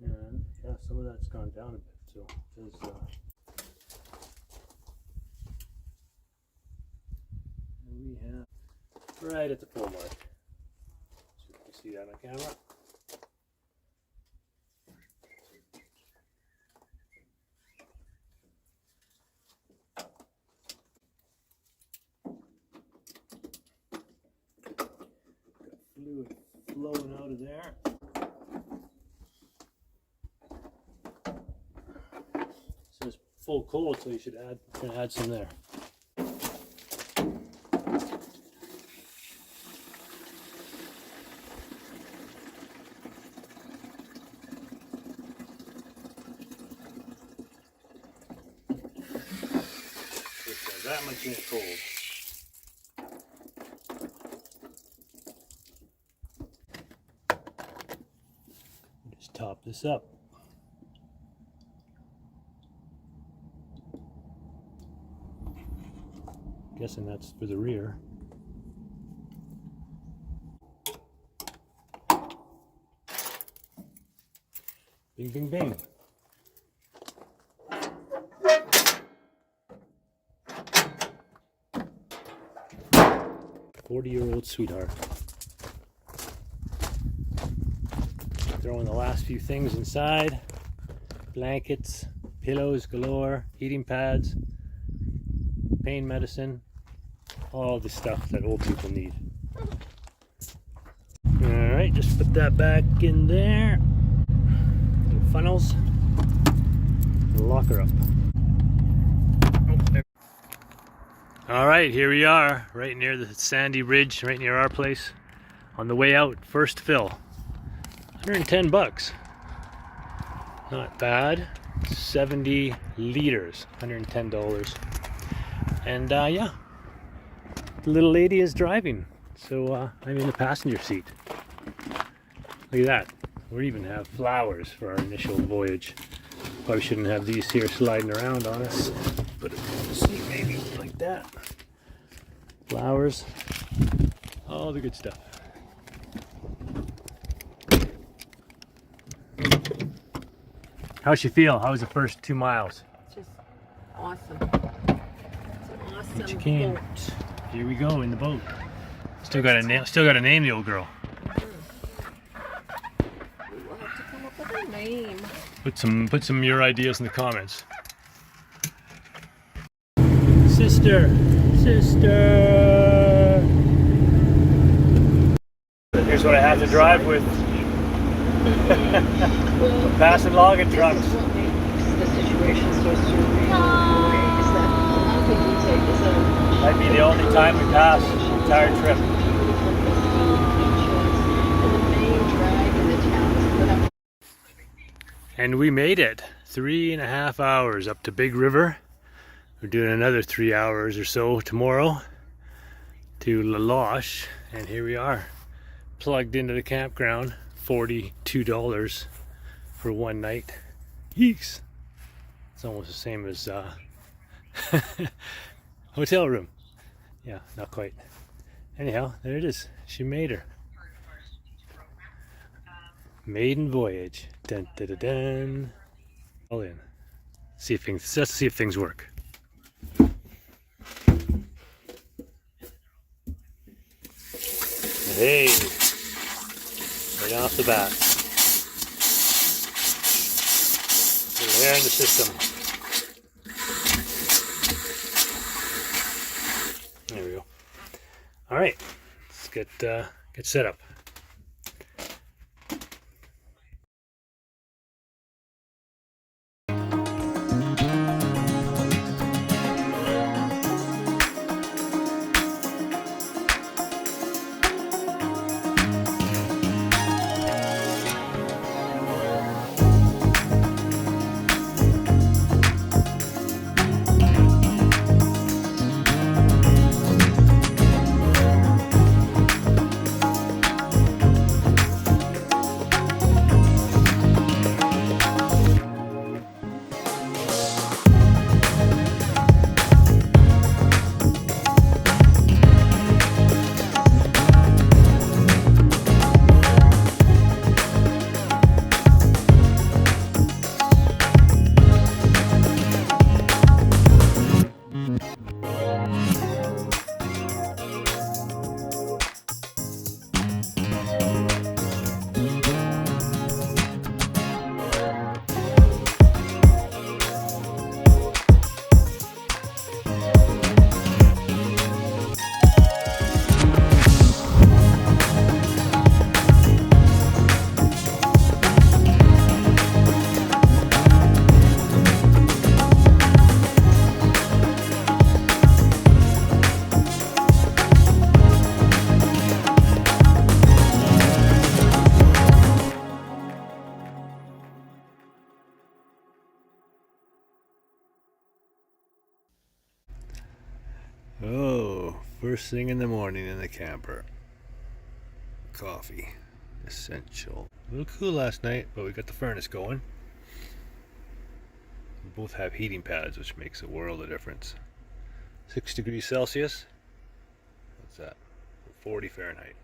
And yeah, some of that's gone down a bit. So there's we have right at the full mark. So you can see that on camera. Fluid flowing out of there. So it's full cold, so you should add some there. that much in it cold. Just top this up. Guessing that's for the rear. Bing, bing, bing. 40-year-old sweetheart. Throwing the last few things inside. Blankets, pillows galore, heating pads, pain medicine, all the stuff that old people need. Alright, just put that back in there. Little funnels. Lock her up. Alright, here we are, right near the sandy ridge, right near our place. On the way out, first fill. 110 bucks. Not bad. 70 liters, $110. And yeah, the little lady is driving, so I'm in the passenger seat. Look at that. We even have flowers for our initial voyage. Probably shouldn't have these here sliding around on us. Put it in the seat maybe like that. Flowers, all the good stuff. How's she feel? How was the first 2 miles? Just awesome. It's an awesome But you can. boat. Here we go in the boat. Still got to name the old girl. We will have to come up with a name. Put some of your ideas in the comments. Sister. Here's what I have to drive with. Passing logging trucks. What makes the situation so surreal is that a lot of the E-tek is a Might be the only time we pass the entire trip. And we made it. 3.5 hours up to Big River. We're doing another 3 hours or so tomorrow to La Loche, and here we are, plugged into the campground. $42 for one night. Yeeks. It's almost the same as hotel room. Yeah, not quite. Anyhow, there it is. She made her. Maiden voyage. Dun, dun, dun, dun. All in. Let's see if things work. Hey, right off the bat. Little air in the system. There we go. All right, let's get set up. First thing in the morning in the camper. Coffee. Essential. A little cool last night, but we got the furnace going. We both have heating pads, which makes a world of difference. 6 degrees Celsius. What's that? 40 Fahrenheit.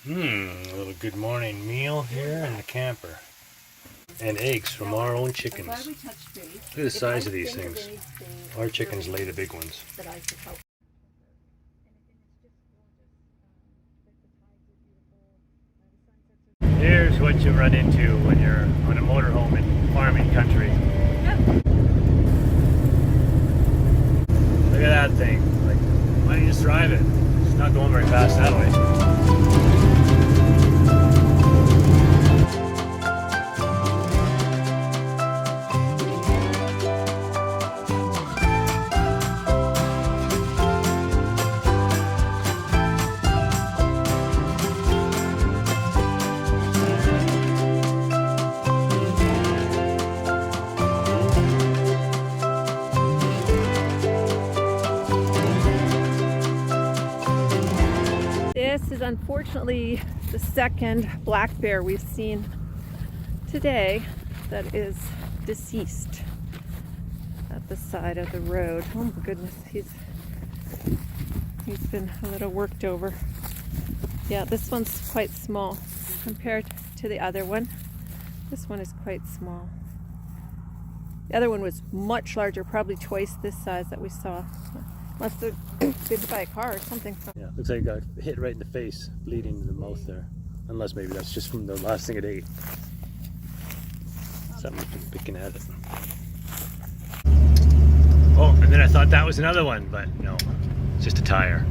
A little good morning meal here in the camper. And eggs from our own chickens. Look at the size of these things. Our chickens lay the big ones. Here's what you run into when you're on a motorhome in farming country. Look at that thing. Like, why don't you just drive it? It's not going very fast that way. This is unfortunately the second black bear we've seen today that is deceased at the side of the road. Oh my goodness, he's been a little worked over. Yeah, this one's quite small compared to the other one. This one is quite small. The other one was much larger, probably twice this size that we saw. Must have been hit by a car or something. Yeah, looks like it got hit right in the face, bleeding in the mouth there. Unless maybe that's just from the last thing it ate. Something's been picking at it. Oh, and then I thought that was another one, but no, it's just a tire.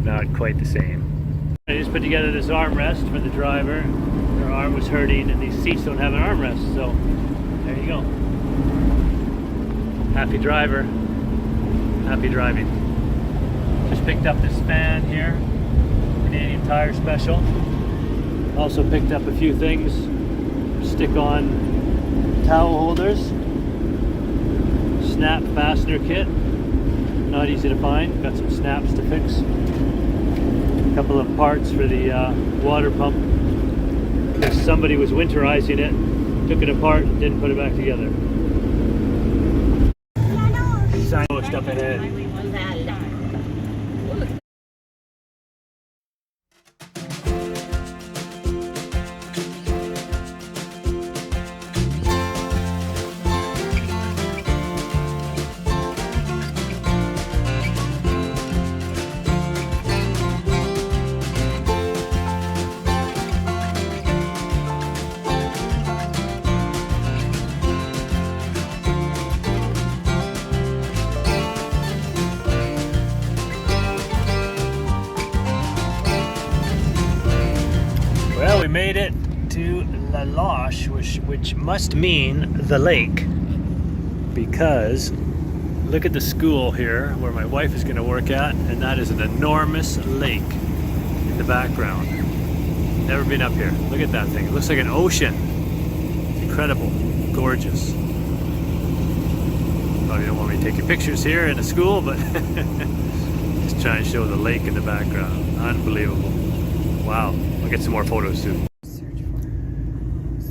Not quite the same. I just put together this armrest for the driver. Her arm was hurting and these seats don't have an armrest, so there you go. Happy driver, happy driving. Just picked up this fan here, Canadian Tire Special. Also picked up a few things, stick on towel holders, snap fastener kit, not easy to find, got some snaps to fix. A couple of parts for the water pump, because somebody was winterizing it, took it apart and didn't put it back together. Signpost up ahead. Well, we made it to La Loche, which must mean the lake, because look at the school here where my wife is going to work at, and that is an enormous lake in the background. Never been up here. Look at that thing. It looks like an ocean. It's incredible. Gorgeous. Probably don't want me taking pictures here in the school, but just trying to show the lake in the background. Unbelievable. Wow. I'll get some more photos too.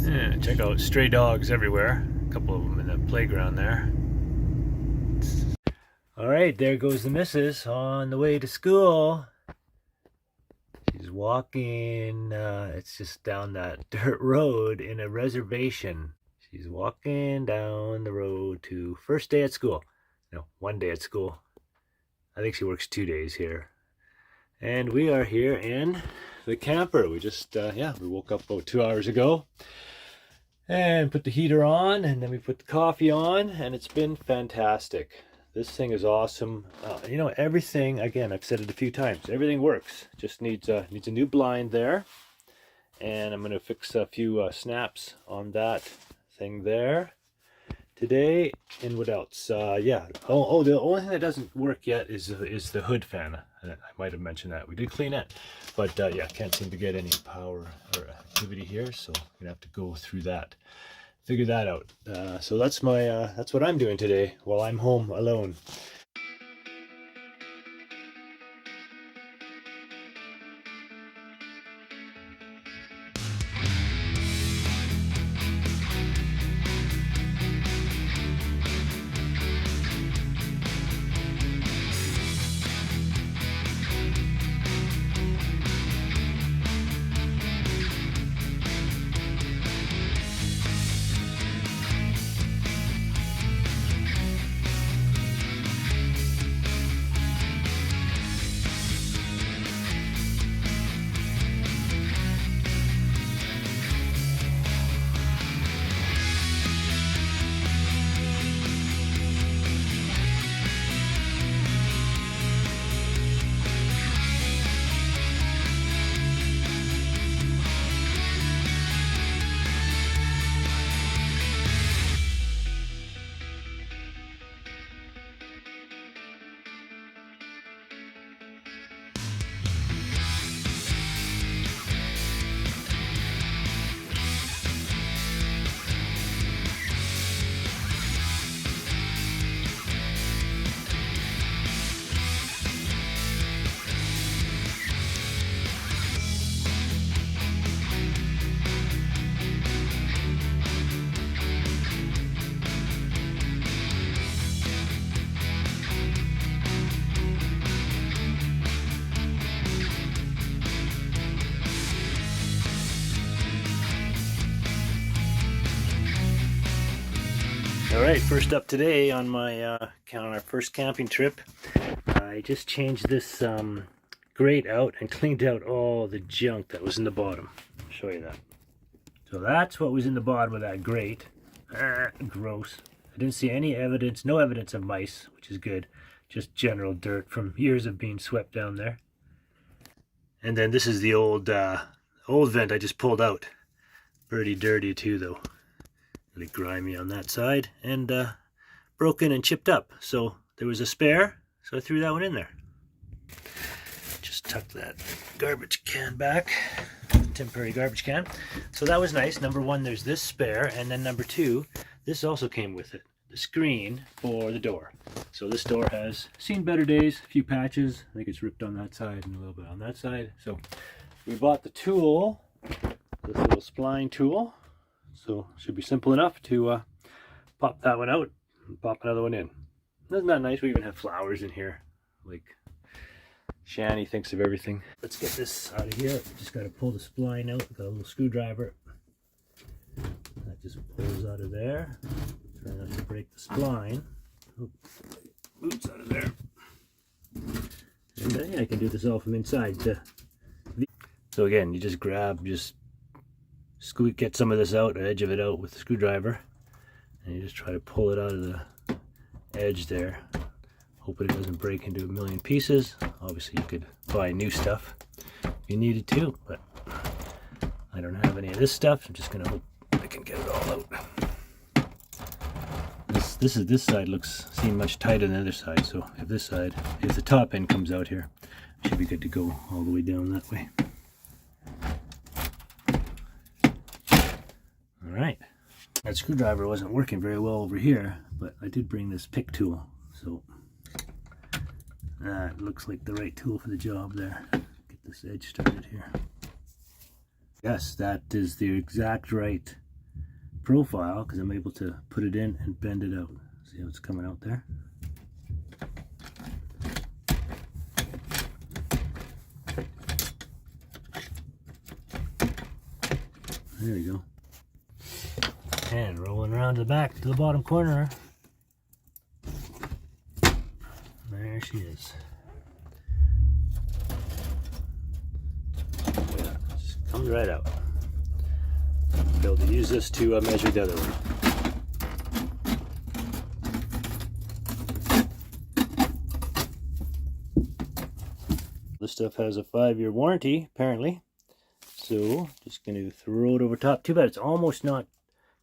Yeah, check out stray dogs everywhere. A couple of them in the playground there. Alright, there goes the missus on the way to school. She's walking, it's just down that dirt road in a reservation. She's walking down the road to first day at school. No, one day at school. I think she works 2 days here. And we are here in the camper. We just, we woke up about 2 hours ago and put the heater on, and then we put the coffee on, and it's been fantastic. This thing is awesome. You know, everything, again, I've said it a few times, everything works. Just needs a new blind there. And I'm going to fix a few snaps on that thing there today. And what else? The only thing that doesn't work yet is the hood fan. I might have mentioned that. We did clean it, but can't seem to get any power or activity here, so I'm gonna have to go through that figure that out. So that's what I'm doing today while I'm home alone. Alright, first up today on my on our first camping trip, I just changed this grate out and cleaned out all the junk that was in the bottom. I'll show you that. So that's what was in the bottom of that grate. Gross. I didn't see any evidence, no evidence of mice, which is good. Just general dirt from years of being swept down there. And then this is the old vent I just pulled out. Pretty dirty too though. Really grimy on that side and broken and chipped up. So there was a spare, so I threw that one in there. Just tuck that garbage can back, temporary garbage can. So that was nice. Number one, there's this spare, and then number two, this also came with it, the screen for the door. So this door has seen better days, a few patches. I think it's ripped on that side and a little bit on that side. So we bought the tool, this little spline tool. So it should be simple enough to pop that one out and pop another one in. Isn't that nice? We even have flowers in here. Like Shannon thinks of everything. Let's get this out of here. Just got to pull the spline out. Got a little screwdriver. That just pulls out of there. Try not to break the spline. Oh, boots out of there. And yeah, I can do this all from inside. So again, you just grab, get some of this out, the edge of it out with the screwdriver, and you just try to pull it out of the edge there, hoping it doesn't break into a million pieces. Obviously you could buy new stuff if you needed to, but I don't have any of this stuff. I'm just gonna hope I can get it all out. This side seem much tighter than the other side, so if the top end comes out here, it should be good to go all the way down that way. Alright, that screwdriver wasn't working very well over here, but I did bring this pick tool, so that looks like the right tool for the job there. Get this edge started here. Yes, that is the exact right profile because I'm able to put it in and bend it out. See how it's coming out there? There we go. And rolling around to the back to the bottom corner. There she is. Yeah, just comes right out. Be able to use this to measure the other one. This stuff has a 5-year warranty, apparently. So, just going to throw it over top. Too bad it's almost not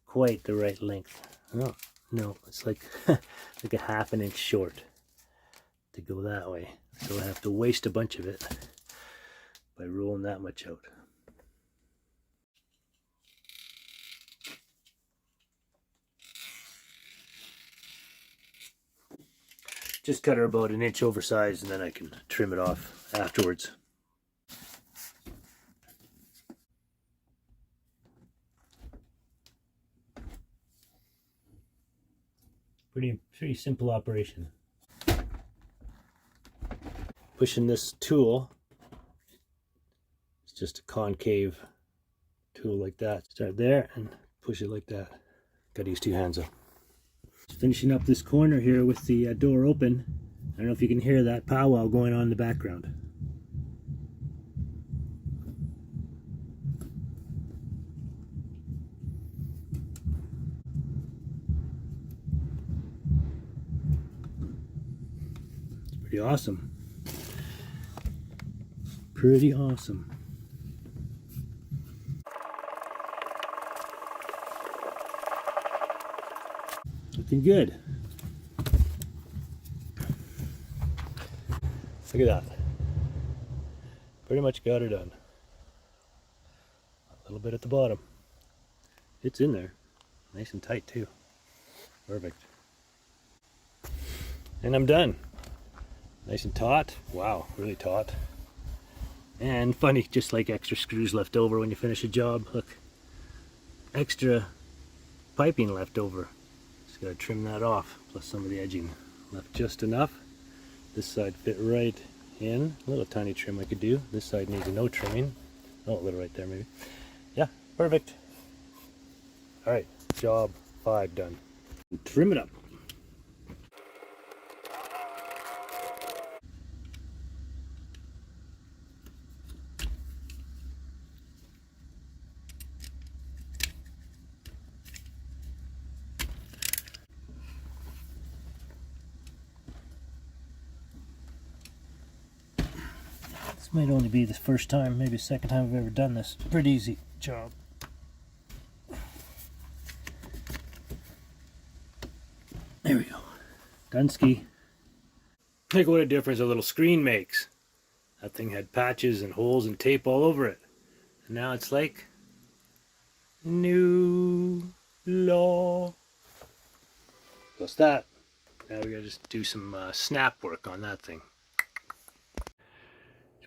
quite the right length. Oh, no, it's like like a ½ an inch short to go that way. So I have to waste a bunch of it by rolling that much out. Just cut her about an inch oversized, and then I can trim it off afterwards. Pretty simple operation. Pushing this tool, it's just a concave tool like that. Start there and push it like that. Got to use two hands though. Just finishing up this corner here with the door open. I don't know if you can hear that powwow going on in the background. Pretty awesome. Pretty awesome. Looking good. Look at that. Pretty much got her done. A little bit at the bottom. It's in there. Nice and tight too. Perfect. And I'm done. Nice and taut. Wow, really taut. And funny, just like extra screws left over when you finish a job. Look, extra piping left over. Just gotta trim that off, plus some of the edging. Left just enough. This side fit right in. A little tiny trim I could do. This side needs no trimming. Oh, a little right there maybe. Yeah, perfect. Alright, job 5 done. Trim it up. This might only be the first time, maybe second time I've ever done this. Pretty easy job. There we go. Dunsky. Think what a difference a little screen makes. That thing had patches and holes and tape all over it. And now it's like new law. Plus that. Now we gotta just do some snap work on that thing.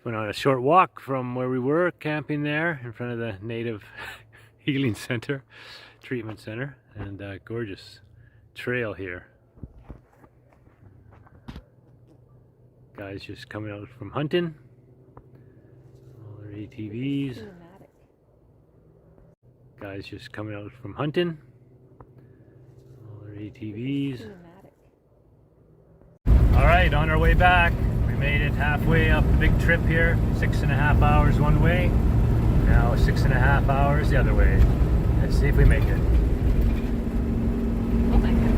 Went on a short walk from where we were camping there in front of the Native Healing Center, Treatment Center, and gorgeous trail here. Guys just coming out from hunting. All their ATVs. Guys just coming out from hunting. All their ATVs. All right, on our way back. Made it halfway up the big trip here. 6.5 hours one way. Now 6.5 hours the other way. Let's see if we make it. Oh my God.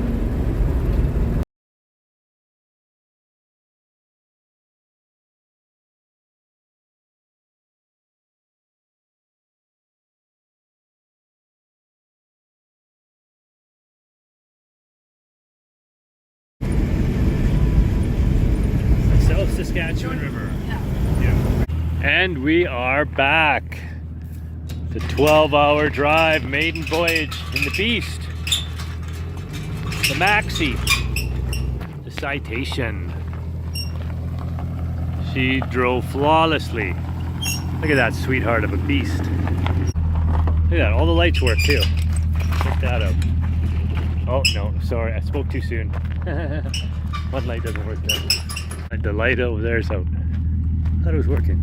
Saskatchewan River. Yeah. And we are back. The 12-hour drive, maiden voyage in the Beast. The Maxi. The Citation. She drove flawlessly. Look at that sweetheart of a beast. Look at that, all the lights work too. Check that out. Oh no, sorry, I spoke too soon. One light doesn't work though. The light over there's out. I thought it was working.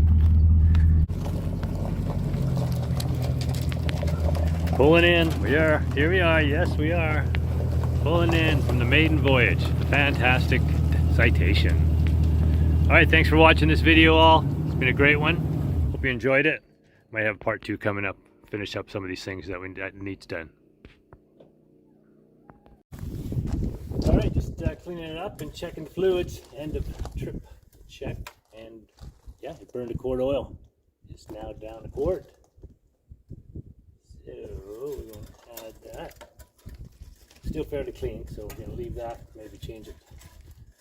Pulling in. Here we are. Yes, we are. Pulling in from the maiden voyage. The fantastic Citation. Alright, thanks for watching this video all. It's been a great one. Hope you enjoyed it. Might have part 2 coming up. Finish up some of these things that needs done. Alright, just cleaning it up and checking fluids. End of trip check. And yeah, it burned a quart of oil. It's now down a quart. So we're going to add that. Still fairly clean, so we're going to leave that. Maybe change it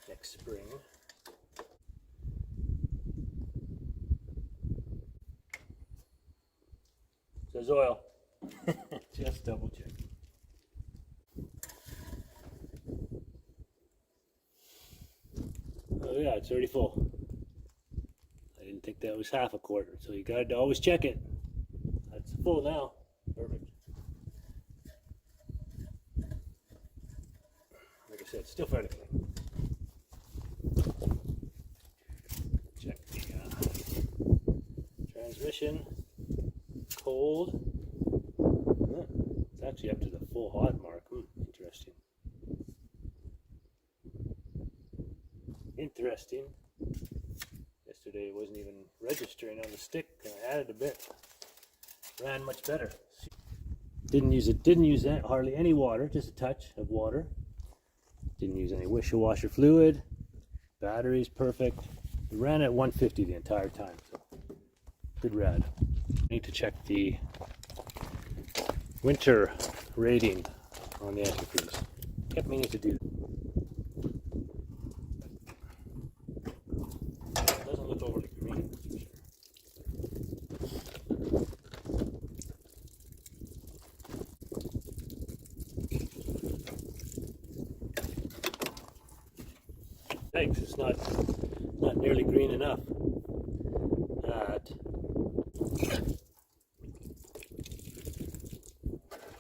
next spring. Says oil. Just double check. yeah, it's already full. I didn't think that was half a quart, so you gotta always check it. That's full now. Perfect. Like I said, still fairly clean. Check the transmission. Cold. Huh, it's actually up to the full hot mark. Interesting. Interesting. Yesterday it wasn't even registering on the stick, and I added a bit. Ran much better. Didn't use hardly any water, just a touch of water. Didn't use any washer fluid. Battery's perfect. It ran at 150 the entire time, so good rad. Need to check the winter rating on the antifreeze. Kept meaning to do. It doesn't look overly green, that's for sure. Thanks, it's not nearly green enough.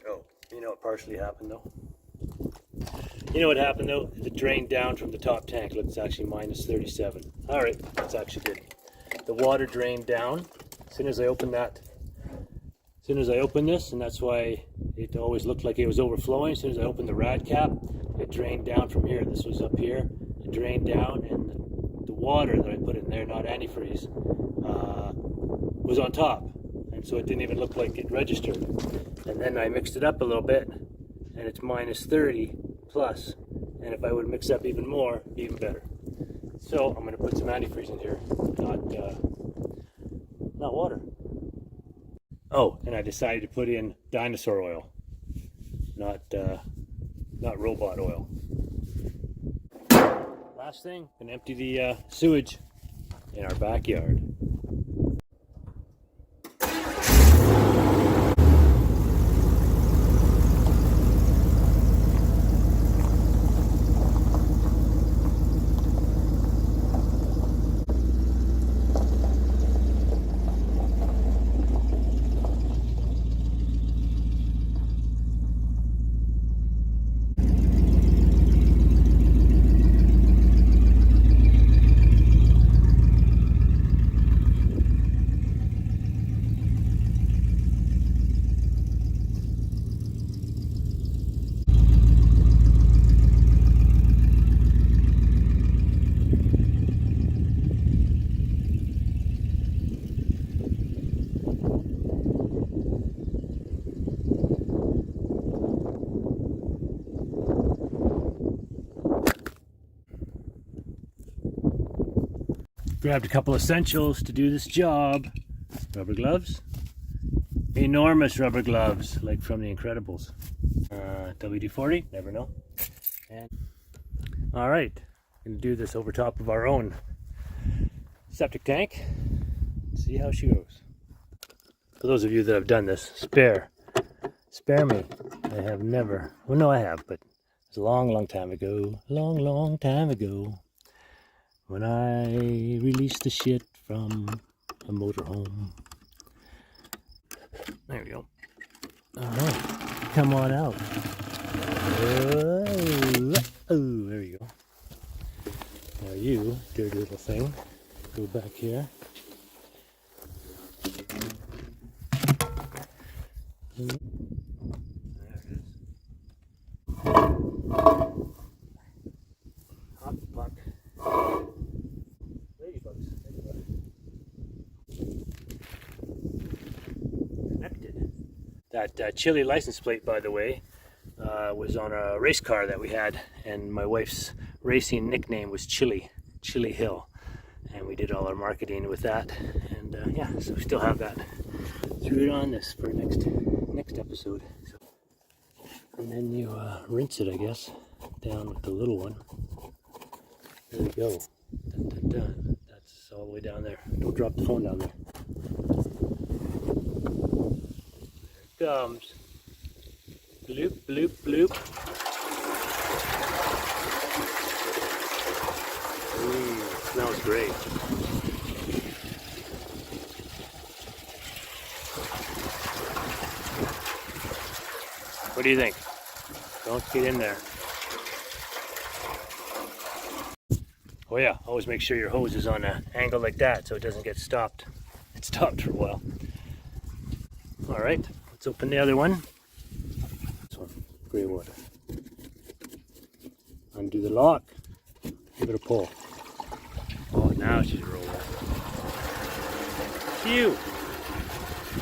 Oh, you know what partially happened though? You know what happened though? It drained down from the top tank. Look, it's actually minus 37. All right, that's actually good. The water drained down as soon as I opened that. As soon as I opened this, and that's why it always looked like it was overflowing. As soon as I opened the rad cap, it drained down from here. This was up here. It drained down, and the water that I put in there, not antifreeze, was on top, and so it didn't even look like it registered. And then I mixed it up a little bit, and it's minus 30 plus, and if I would mix up even more, even better. So I'm going to put some antifreeze in here, not water. Oh, and I decided to put in dinosaur oil, not robot oil. Last thing, and empty the sewage in our backyard. Grabbed a couple essentials to do this job. Rubber gloves. Enormous rubber gloves, like from the Incredibles. WD-40, never know. And all right, gonna do this over top of our own septic tank. See how she goes. For those of you that have done this, spare me. I have never, well no I have, but it's a long time ago, long time ago, when I released the shit from a motorhome. There we go. Alright, come on out. Oh, there you go. Now you, dirty little thing, go back here. There it is. Hop puck. Ladybugs. Connected. That Chili license plate, by the way, was on a race car that we had, and my wife's racing nickname was Chili Hill, and we did all our marketing with that, and yeah, so we still have that. Threw it on this for next episode. So, and then you rinse it, I guess, down with the little one. There we go. Dun, dun, dun. That's all the way down there. Don't drop the phone down there. There it comes. Bloop, bloop, bloop. Ooh. Smells great. What do you think? Don't get in there. Oh yeah, always make sure your hose is on an angle like that so it doesn't get stopped. It stopped for a while. All right, let's open the other one. This one, gray water. Undo the lock. Give it a pull. Oh, now she's rolling. Phew!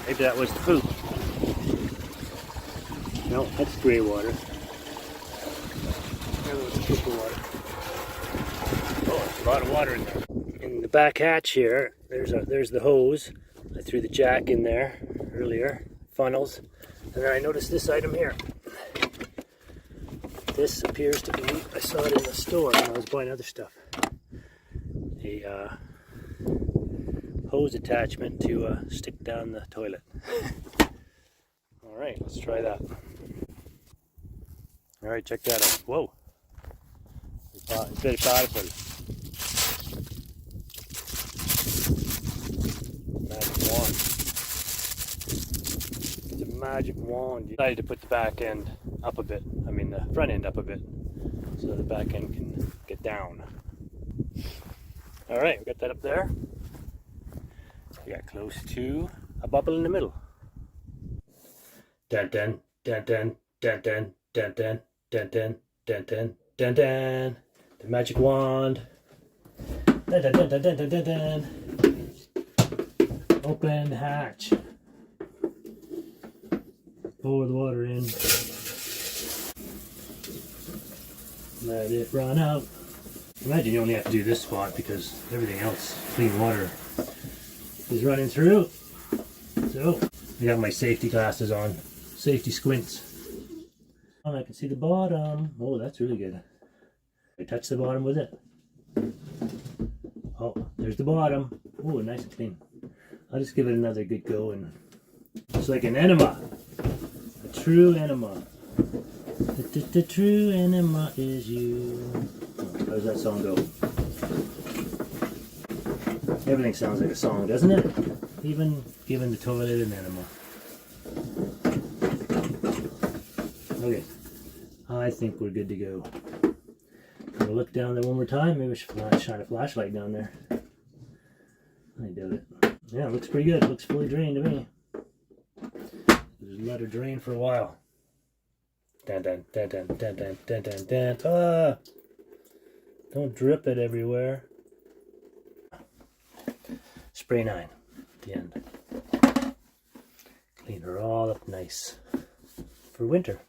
Maybe that was the poop. No, that's gray water. That was poop water. Oh, there's a lot of water in there. In the back hatch here, there's the hose. I threw the jack in there earlier, funnels, and then I noticed this item here. This appears to be, I saw it in the store when I was buying other stuff. A hose attachment to stick down the toilet. Alright, let's try that. Alright, check that out. Whoa! It's very powerful. Magic wand. It's a magic wand. I decided to put the back end up a bit. I mean the front end up a bit. So the back end can get down. Alright, we got that up there. We got close to a bubble in the middle. Dun dun dun dun dun dun dun dun dun dun dun dun dun dun. The magic wand. Dun dun dun dun dun dun dun dun. Open the hatch. Pour the water in. Let it run out. Imagine you only have to do this spot because everything else, clean water, is running through. So, I got my safety glasses on, safety squints. And I can see the bottom. Oh, that's really good. I touch the bottom with it. Oh, there's the bottom. Oh, nice and clean. I'll just give it another good go, and it's like an enema. A true enema. The true enema is you. How does that song go? Everything sounds like a song, doesn't it? Even giving the toilet an enema. Okay, I think we're good to go. We'll look down there one more time. Maybe I should shine a flashlight down there. I doubt it. Yeah, it looks pretty good. It looks fully drained to me. Just let her drain for a while. Dun dun dun dun dun dun dun dun dun. Ah! Don't drip it everywhere. Spray 9 at the end. Clean her all up nice for winter.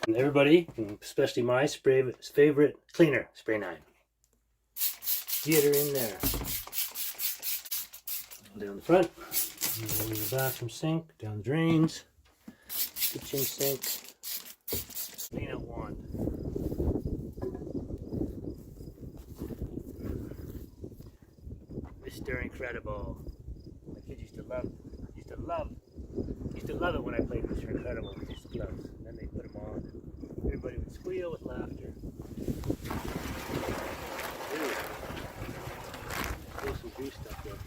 And everybody, especially my favorite cleaner, Spray 9. Get her in there. Down the front, over the bathroom sink, down the drains, kitchen sink, clean out wand. Mr. Incredible. My kids used to love it when I played Mr. Incredible with these gloves. And then they put them on. Everybody would squeal with laughter. Ooh. There's some grease stuff there.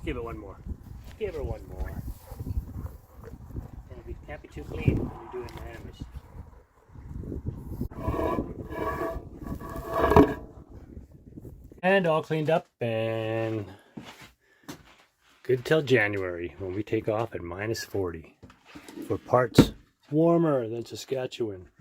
Give it one more. Give her one more. And it can't be too clean when you're doing animals. And all cleaned up and good till January when we take off at -40 for parts warmer than Saskatchewan.